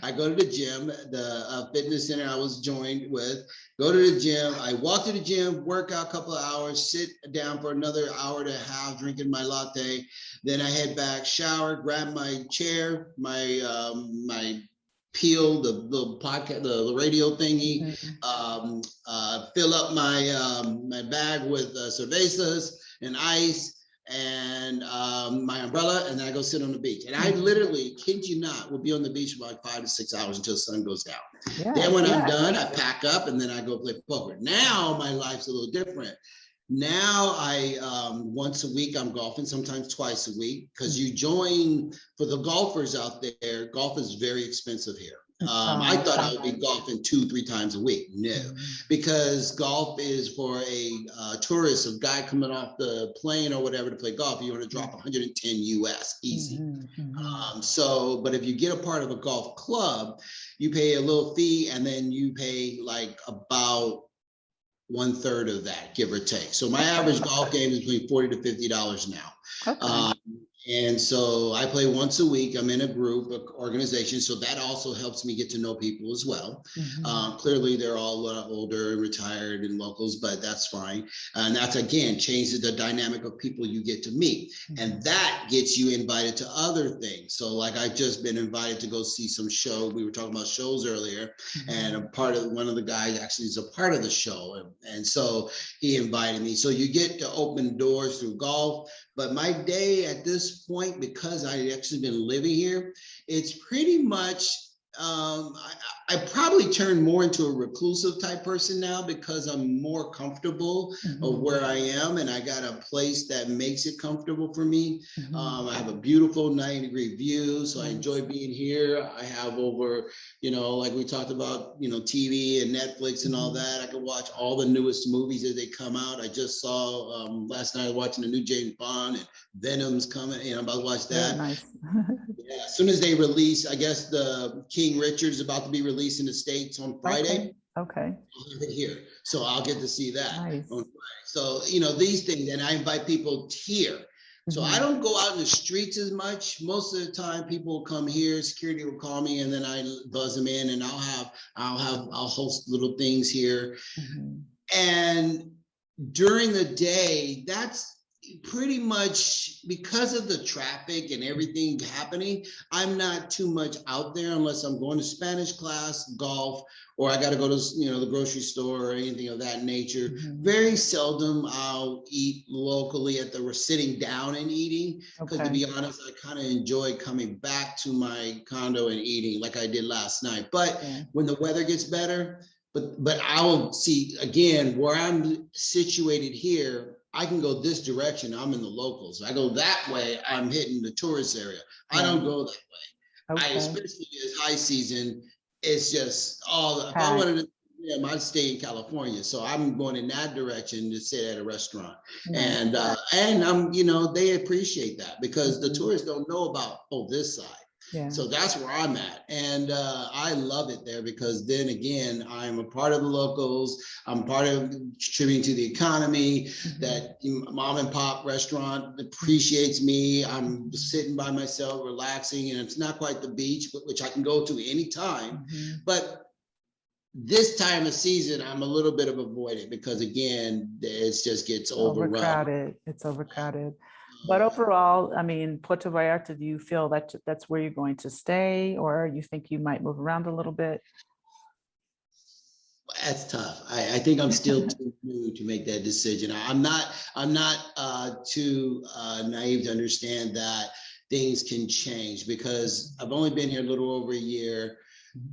I go to the gym, the fitness center I was joined with. Go to the gym. I walk to the gym, work out a couple of hours, sit down for another hour and a half, drinking my latte. Then I head back, shower, grab my chair, my peel, the pocket, the radio thingy, Mhm. fill up my bag with cervezas and ice and my umbrella, and then I go sit on the beach. And I Mhm. literally, kid you not, will be on the beach for like 5 to 6 hours until the sun goes down. Then Yes. when I'm done, I pack up and then I go play poker. Now my life's a little different. Now I once a week I'm golfing, sometimes twice a week, because you join, for the golfers out there, golf is very expensive here. I thought I would be golfing 2, 3 times a week. No, Mhm. because golf is for a tourist, a guy coming off the plane or whatever to play golf. You want to drop 110 US easy. Mhm. Mhm. So, but if you get a part of a golf club, you pay a little fee, and then you pay like about 1/3 of that, give or take. So my Okay. average golf game is between $40 to $50 now. Okay. Um, And so I play once a week. I'm in a group, organization, so that also helps me get to know people as well. Clearly, they're all a lot older and retired and locals, but that's fine. And that's, again, changes the dynamic of people you get to meet. And that gets you invited to other things. So like I've just been invited to go see some show. We were talking about shows earlier, and a part of one of the guys actually is a part of the show. And so he invited me. So you get to open doors through golf. But my day at this point, because I actually been living here, it's pretty much, I probably turned more into a reclusive type person now because I'm more comfortable of where I am, and I got a place that makes it comfortable for me. I have a beautiful 90-degree view, so I enjoy being here. I have over, like we talked about, TV and Netflix and all that. I can watch all the newest movies as they come out. I just saw last night watching the new James Bond, and Venom's coming. I'm about to watch that. Nice. Yeah, as soon as they release, I guess the King Richard is about to be released in the States on Friday. Okay. I'll have it here, so I'll get to see that Nice. on Friday. So these things, and I invite people here. So I don't go out in the streets as much. Most of the time, people will come here. Security will call me, and then I buzz them in, and I'll host little things here. And during the day, that's pretty much because of the traffic and everything happening. I'm not too much out there unless I'm going to Spanish class, golf, or I got to go to the grocery store or anything of that nature. Very seldom I'll eat locally sitting down and eating, because to be honest, I kind of enjoy coming back to my condo and eating like I did last night. But when the weather gets better, but I will see, again, where I'm situated here, I can go this direction, I'm in the locals. I go that way, I'm hitting the tourist area. I don't go that way. Especially as high season, it's just if I wanted to, I'd stay in California. So I'm going in that direction to sit at a restaurant. And I'm, they appreciate that, because the tourists don't know about, this side. So that's where I'm at. And I love it there, because then again, I'm a part of the locals. I'm part of contributing to the economy. That mom and pop restaurant appreciates me. I'm sitting by myself, relaxing, and it's not quite the beach, which I can go to anytime. But this time of season, I'm a little bit of avoidant, because again, it just gets overrun. It's overcrowded. But overall, I mean, Puerto Vallarta, do you feel that that's where you're going to stay, or you think you might move around a little bit? That's tough. I think I'm still too new to make that decision. I'm not too naive to understand that things can change, because I've only been here a little over a year,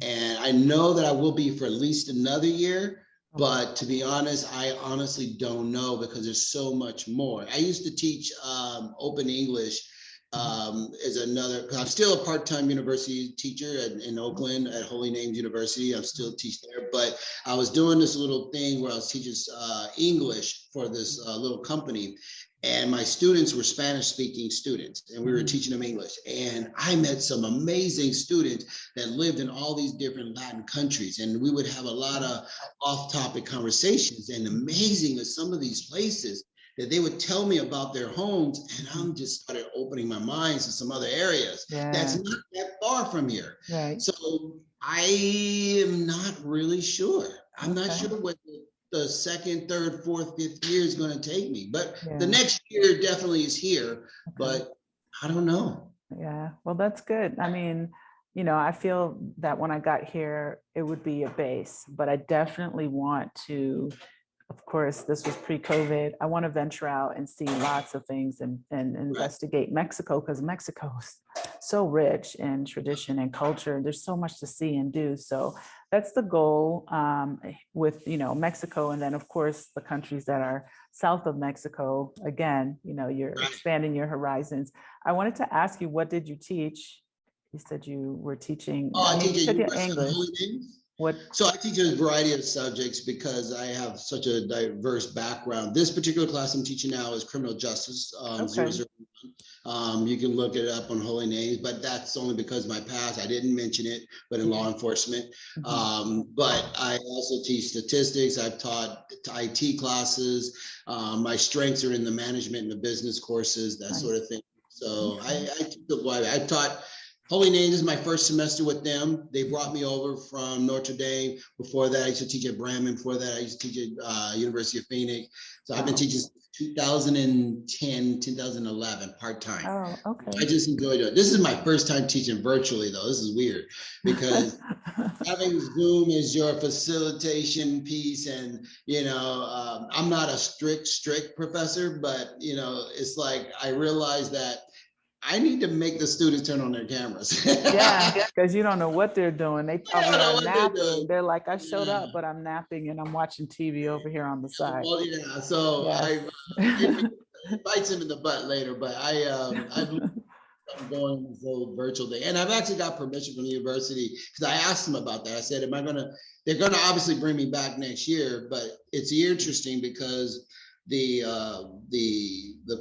and I know that I will be for at least another year. But to be honest, I honestly don't know, because there's so much more. I used to teach open English as another, I'm still a part-time university teacher in Oakland at Holy Names University. I'm still teach there, but I was doing this little thing where I was teaching English for this little company. And my students were Spanish-speaking students, and we were teaching them English. And I met some amazing students that lived in all these different Latin countries, and we would have a lot of off-topic conversations. And amazing as some of these places that they would tell me about their homes, and I'm just started opening my mind to some other areas that's not that far from here. So I am not really sure. I'm not sure what the second, third, fourth, fifth year is going to take me, but the next year definitely is here, but I don't know. Yeah, well, that's good. I mean, I feel that when I got here, it would be a base, but I definitely want to, of course, this was pre-COVID. I want to venture out and see lots of things and investigate Mexico, because Mexico is so rich in tradition and culture. There's so much to see and do. So that's the goal with, Mexico. And then, of course, the countries that are south of Mexico. Again, you're expanding your horizons. I wanted to ask you, what did you teach? You said you were teaching English. So I teach a variety of subjects because I have such a diverse background. This particular class I'm teaching now is criminal justice, 001. You can look it up on Holy Names, but that's only because of my past. I didn't mention it, but in law enforcement. But I also teach statistics. I've taught IT classes. My strengths are in the management and the business courses, that sort of thing. So I taught Holy Name. This is my first semester with them. They brought me over from Notre Dame. Before that, I used to teach at Bryant. Before that, I used to teach at University of Phoenix. So I've been teaching since 2010, 2011, part-time. Oh, okay. I just enjoyed it. This is my first time teaching virtually, though. This is weird because having Zoom is your facilitation piece, and I'm not a strict professor, but it's like I realized that I need to make the students turn on their cameras. Yeah, because you don't know what they're doing. They probably are napping. doing. They're like, I showed up, but I'm napping and I'm watching TV over here on the side. Well, yeah. So Yes. it bites him in the butt later, but I'm going this whole virtual thing. And I've actually got permission from the university because I asked them about that. I said, they're going to obviously bring me back next year, but it's interesting because the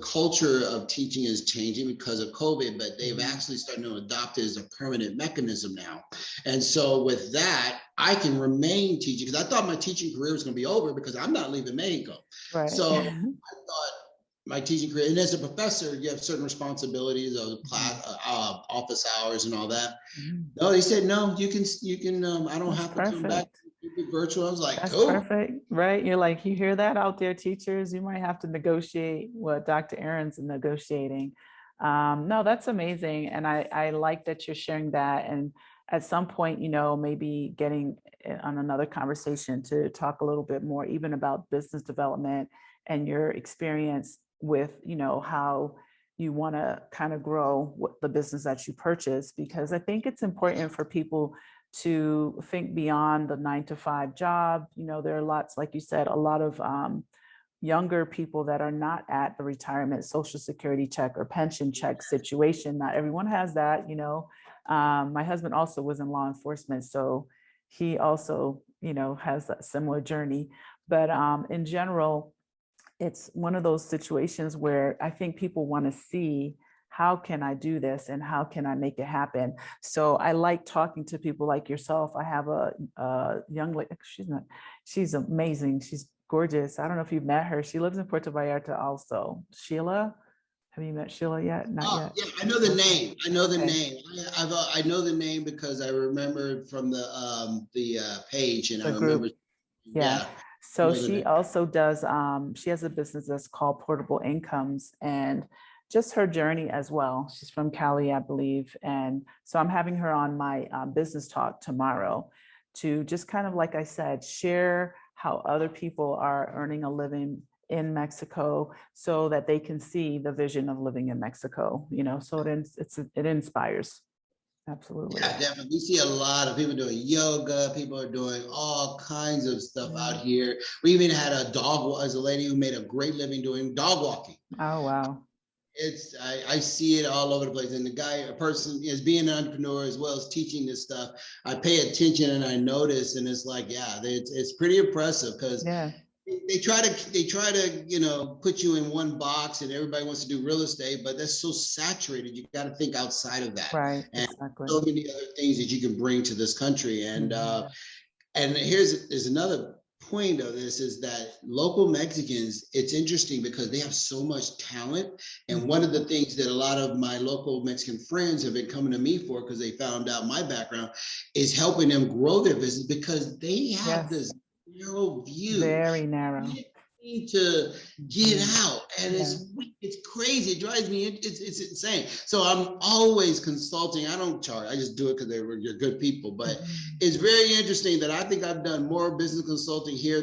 culture of teaching is changing because of COVID, but they've actually started to adopt it as a permanent mechanism now. And so with that, I can remain teaching because I thought my teaching career was going to be over because I'm not leaving Mexico. Right. So I thought my teaching career, and as a professor, you have certain responsibilities of class, office hours and all that. No, they said, no, you can, I don't have to come back. Virtual. I was like, that's cool. Perfect, right? You're like, you hear that out there, teachers? You might have to negotiate what Dr. Aaron's negotiating. No, that's amazing. And I like that you're sharing that. And at some point, maybe getting on another conversation to talk a little bit more, even about business development and your experience with, how you want to kind of grow what the business that you purchase, because I think it's important for people to think beyond the 9-to-5 job. There are lots, like you said, a lot of younger people that are not at the retirement Social Security check or pension check situation. Not everyone has that. My husband also was in law enforcement, so he also, has a similar journey. But in general, it's one of those situations where I think people want to see, how can I do this and how can I make it happen? So I like talking to people like yourself. I have a young lady, she's amazing. She's gorgeous. I don't know if you've met her. She lives in Puerto Vallarta also. Sheila, have you met Sheila yet? Not yet. Yeah, I know the name. I know the name. I know the name because I remember from the page, and I remember. Yeah. So she also does, she has a business that's called Portable Incomes, and just her journey as well. She's from Cali, I believe. And so I'm having her on my business talk tomorrow to just kind of, like I said, share how other people are earning a living in Mexico so that they can see the vision of living in Mexico, so it inspires. Absolutely. Yeah, definitely. We see a lot of people doing yoga. People are doing all kinds of stuff out here. We even had a lady who made a great living doing dog walking. Oh, wow. I see it all over the place. And a person is being an entrepreneur as well as teaching this stuff. I pay attention and I notice, and it's like, it's pretty impressive because they try to, put you in one box and everybody wants to do real estate, but that's so saturated. You got to think outside of that. Right. And exactly. so many other things that you can bring to this country. And, and there's another point of this is that local Mexicans, it's interesting because they have so much talent. And one of the things that a lot of my local Mexican friends have been coming to me for, because they found out my background, is helping them grow their business because they have this narrow view. Very narrow. Need to get out, and it's crazy. It drives me. It's insane. So I'm always consulting. I don't charge. I just do it because you're good people. But it's very interesting that I think I've done more business consulting here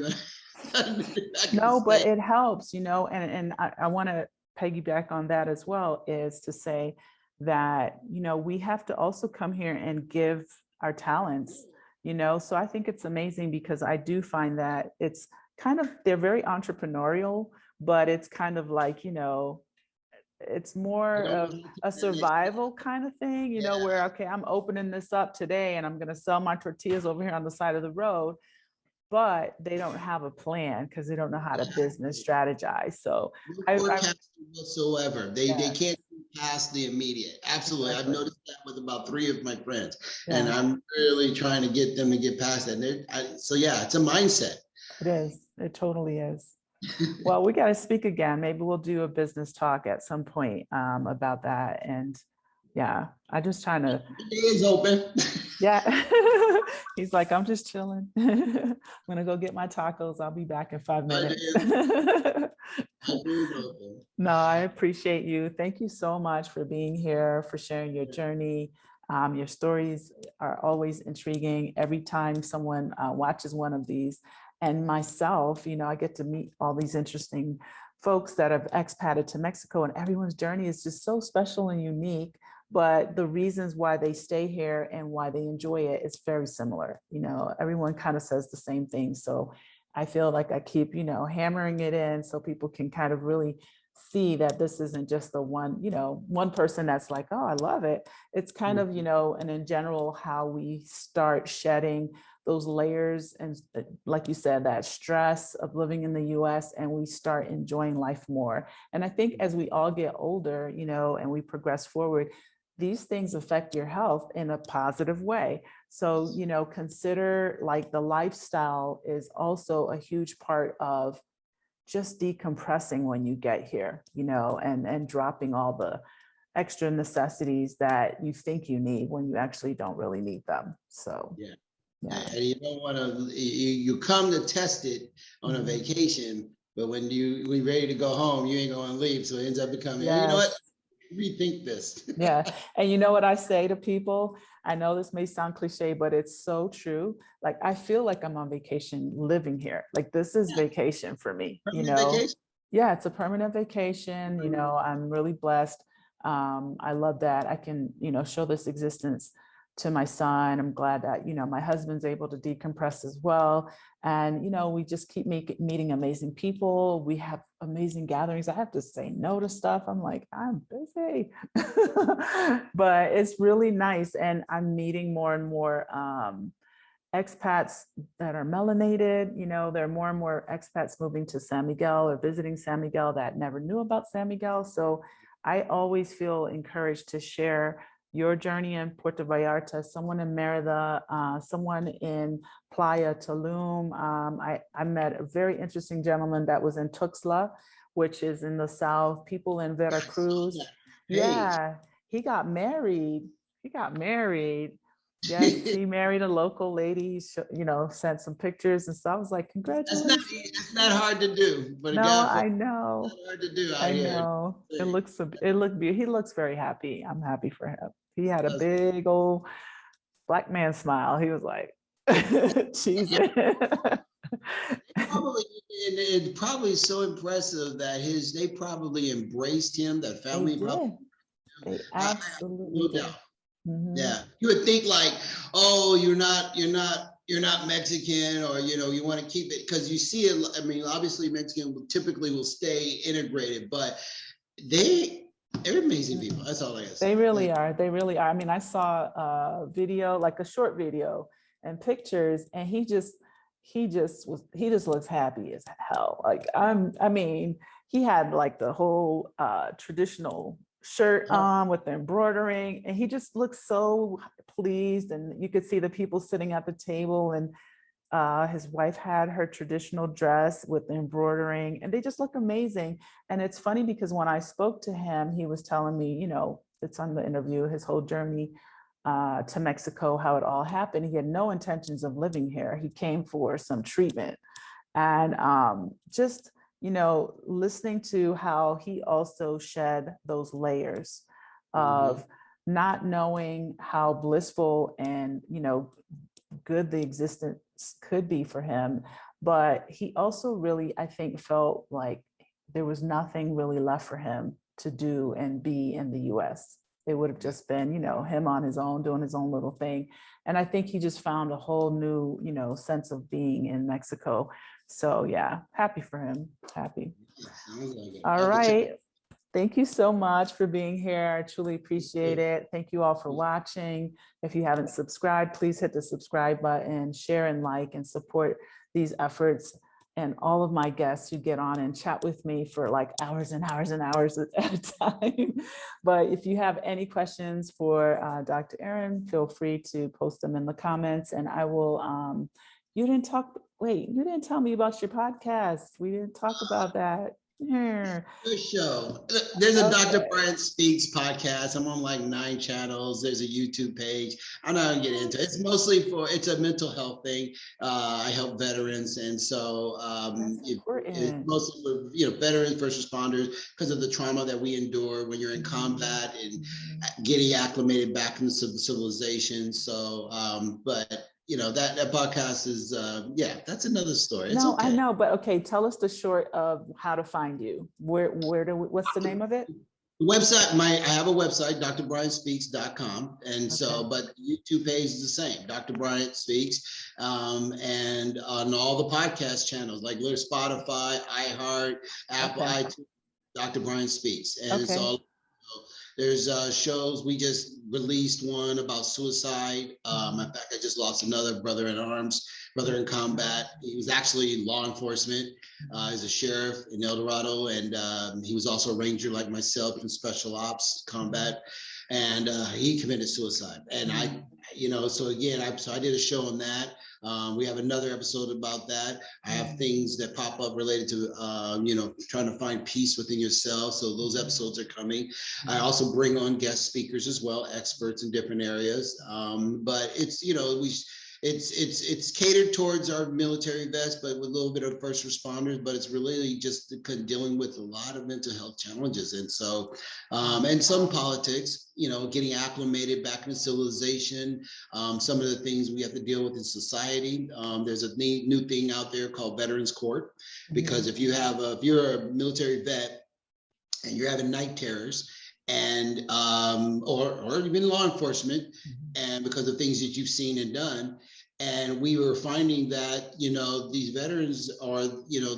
than. No, but it helps, and I want to piggyback on that as well, is to say that we have to also come here and give our talents. So I think it's amazing because I do find that it's kind of, they're very entrepreneurial, but it's kind of like, it's more of a survival kind of thing, where, okay, I'm opening this up today and I'm going to sell my tortillas over here on the side of the road, but they don't have a plan because they don't know how to business strategize. So whatsoever. They can't past the immediate. Absolutely. Exactly. I've noticed that with about 3 of my friends, and I'm really trying to get them to get past that. So yeah, it's a mindset. It is. It totally is. Well, we got to speak again. Maybe we'll do a business talk at some point about that. And yeah, I just trying to, It is open. yeah. He's like, I'm just chilling. I'm gonna go get my tacos. I'll be back in 5 minutes. It is open. No, I appreciate you. Thank you so much for being here, for sharing your journey. Your stories are always intriguing every time someone watches one of these. And myself, I get to meet all these interesting folks that have expatted to Mexico, and everyone's journey is just so special and unique. But the reasons why they stay here and why they enjoy it is very similar. Everyone kind of says the same thing. So I feel like I keep, hammering it in so people can kind of really see that this isn't just the one person that's like, oh, I love it. It's kind of, and in general, how we start shedding those layers and, like you said, that stress of living in the US, and we start enjoying life more. And I think as we all get older, and we progress forward, these things affect your health in a positive way. So, consider like the lifestyle is also a huge part of just decompressing when you get here, and dropping all the extra necessities that you think you need when you actually don't really need them. So, Yeah. yeah. And you don't want to, you come to test it on a vacation, but when we ready to go home, you ain't going to leave. So it ends up becoming, you know what? Yes. Rethink this. Yeah. And you know what I say to people? I know this may sound cliche, but it's so true. Like, I feel like I'm on vacation living here. Like, this is vacation for me, Permanent vacation. Yeah, it's a permanent vacation. I'm really blessed. I love that I can, show this existence to my son. I'm glad that, my husband's able to decompress as well. And, we just keep meeting amazing people. We have amazing gatherings. I have to say no to stuff. I'm like, I'm busy, but it's really nice. And I'm meeting more and more expats that are melanated. There are more and more expats moving to San Miguel or visiting San Miguel that never knew about San Miguel. So I always feel encouraged to share your journey in Puerto Vallarta, someone in Merida, someone in Playa Tulum. I met a very interesting gentleman that was in Tuxtla, which is in the south, people in Veracruz. Yeah, he got married. Yes, he married a local lady, sent some pictures and stuff. I was like, congratulations. That's not hard to do, but a No, guy, I it's know. not hard to do out I here. know. It looked beautiful. He looks very happy. I'm happy for him. He had a That's- big old black man smile. He was like, cheesing. Probably, and it's probably so impressive that they probably embraced him, that They family probably, did. They I, absolutely no doubt. did. Mhm. Yeah, you would think like, oh, you're not Mexican, or you want to keep it because you see it. I mean, obviously Mexican typically will stay integrated, but they're amazing people. That's all I gotta say. They really are. They really are. I mean, I saw a video, like a short video and pictures, and he just looks happy as hell. Like, I mean, he had like the whole traditional shirt on with the embroidering, and he just looks so pleased. And you could see the people sitting at the table, and his wife had her traditional dress with the embroidering, and they just look amazing. And it's funny because when I spoke to him, he was telling me, it's on the interview, his whole journey to Mexico, how it all happened. He had no intentions of living here. He came for some treatment. And just, listening to how he also shed those layers of not knowing how blissful and, good the existence could be for him. But he also really, I think, felt like there was nothing really left for him to do and be in the US. It would have just been, him on his own, doing his own little thing. And I think he just found a whole new, sense of being in Mexico. So yeah, happy for him. Happy. Sounds like it. All right. Thank you so much for being here. I truly appreciate it. Thank you all for watching. If you haven't subscribed, please hit the subscribe button, share and like, and support these efforts. And all of my guests who get on and chat with me for like hours and hours and hours at a time. But if you have any questions for Dr. Aaron, feel free to post them in the comments, and I will, You didn't talk, wait, you didn't tell me about your podcast. We didn't talk about that. Yeah. Good show. There's a Dr. Okay. Bryant Speaks podcast. I'm on like 9 channels. There's a YouTube page. I'm not gonna get into it. It's mostly it's a mental health thing. I help veterans, and so That's it's important. mostly for veterans, first responders, because of the trauma that we endure when you're in combat and getting acclimated back into civilization. So, but that podcast is that's another story. It's No, I okay. know, but okay, tell us the short of how to find you. What's the name of it? Website, I have a website, drbryantspeaks.com. And so, Okay. but the YouTube page is the same, Dr. Bryant Speaks. And on all the podcast channels, like Spotify, iHeart, Apple, Okay. iTunes, Dr. Bryant Speaks. And it's Okay. all, there's shows. We just released one about suicide. In fact, I just lost another brother in combat. He was actually law enforcement. He's a sheriff in El Dorado, and he was also a ranger like myself in special ops combat. And he committed suicide. And so again, I did a show on that. We have another episode about that. I have things that pop up related to, trying to find peace within yourself. So those episodes are coming. I also bring on guest speakers as well, experts in different areas. But it's, it's catered towards our military vets, but with a little bit of first responders. But it's really just dealing with a lot of mental health challenges, and so and some politics. Getting acclimated back into civilization. Some of the things we have to deal with in society. There's a new thing out there called Veterans Court, because if you're a military vet and you're having night terrors, and or even law enforcement, and because of things that you've seen and done. And we were finding that, these veterans are,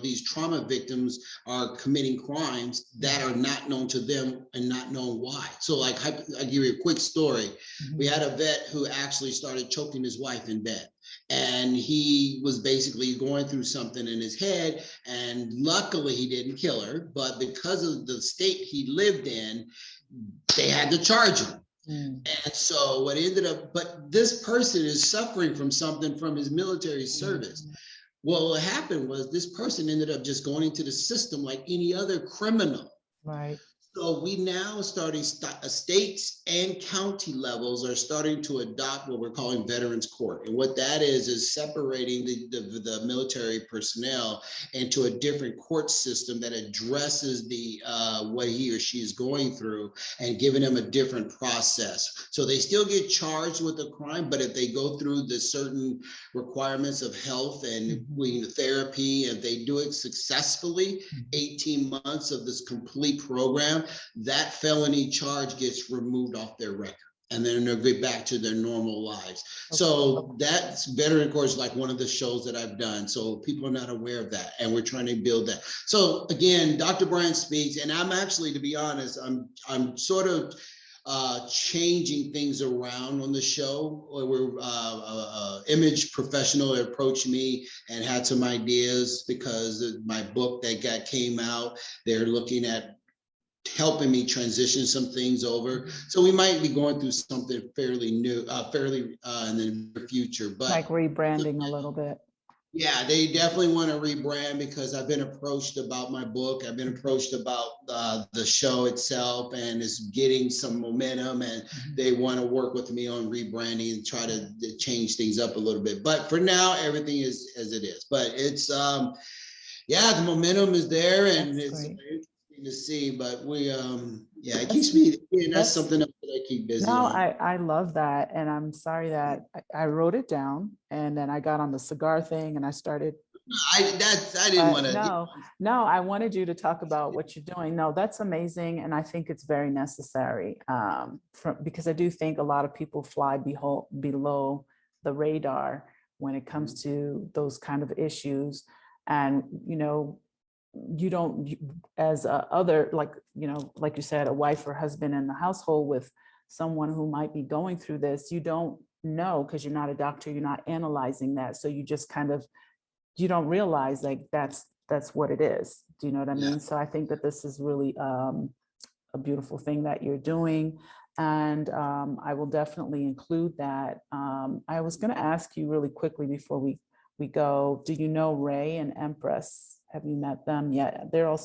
these trauma victims are committing crimes that are not known to them and not known why. So like, I'll give you a quick story. We had a vet who actually started choking his wife in bed. And he was basically going through something in his head. And luckily he didn't kill her, but because of the state he lived in, they had to charge him. And so what ended up, but this person is suffering from something from his military service. Well, what happened was this person ended up just going into the system like any other criminal. Right. So we now starting states and county levels are starting to adopt what we're calling Veterans Court. And what that is separating the military personnel into a different court system that addresses what he or she is going through and giving them a different process. So they still get charged with a crime, but if they go through the certain requirements of health and therapy, and they do it successfully, 18 months of this complete program, that felony charge gets removed off their record, and then they'll get back to their normal lives. So that's Veteran Court is like one of the shows that I've done. So people are not aware of that, and we're trying to build that. So again, Dr. Bryant Speaks, and I'm actually, to be honest, I'm sort of changing things around on the show. Where image professional approached me and had some ideas because of my book that came out. They're looking at helping me transition some things over. So we might be going through something fairly new, in the near future. But like rebranding a little bit. Yeah, they definitely want to rebrand, because I've been approached about my book. I've been approached about the show itself, and it's getting some momentum, and they want to work with me on rebranding and try to change things up a little bit. But for now, everything is as it is. But it's, the momentum is there, and it's interesting to see. But it keeps me, and that's something else that I keep busy on. I love that. And I'm sorry that I wrote it down, and then I got on the cigar thing and I started. I didn't want to. No, I wanted you to talk about what you're doing. No, that's amazing. And I think it's very necessary, because I do think a lot of people fly below the radar when it comes to those kind of issues. And, you don't, as other, like you said, a wife or husband in the household with someone who might be going through this, you don't know, because you're not a doctor, you're not analyzing that. So you just kind of, you don't realize like that's what it is. Do you know what I mean? So I think that this is really a beautiful thing that you're doing. And I will definitely include that. I was going to ask you really quickly before we we go. Do you know Ray and Empress? Have you met them yet? They're a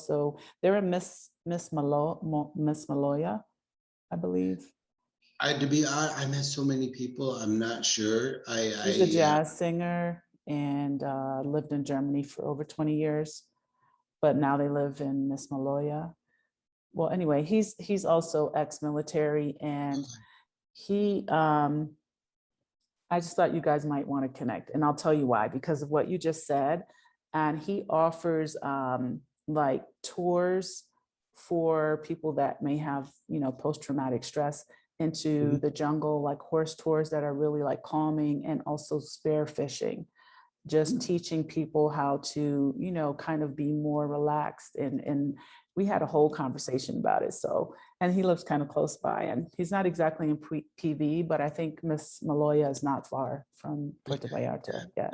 Miss Maloya, I believe. To be honest, I met so many people. I'm not sure. She's a jazz singer and lived in Germany for over 20 years, but now they live in Miss Maloya. Well, anyway, he's also ex-military, and he I just thought you guys might want to connect, and I'll tell you why, because of what you just said. And he offers like tours for people that may have, post-traumatic stress into the jungle, like horse tours that are really like calming, and also spear fishing, just teaching people how to, kind of be more relaxed. And we had a whole conversation about it. So, and he lives kind of close by, and he's not exactly in PV, but I think Miss Maloya is not far from Puerto Vallarta. Yeah.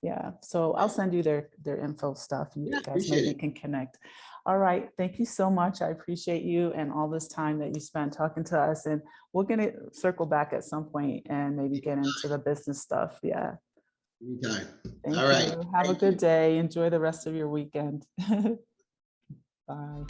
Yeah. So I'll send you their info stuff. You guys maybe can connect. All right. Thank you so much. I appreciate you and all this time that you spent talking to us. And we're going to circle back at some point and maybe get into the business stuff. Yeah. Okay. Thank All right. you. Have a good day. Enjoy the rest of your weekend. Bye.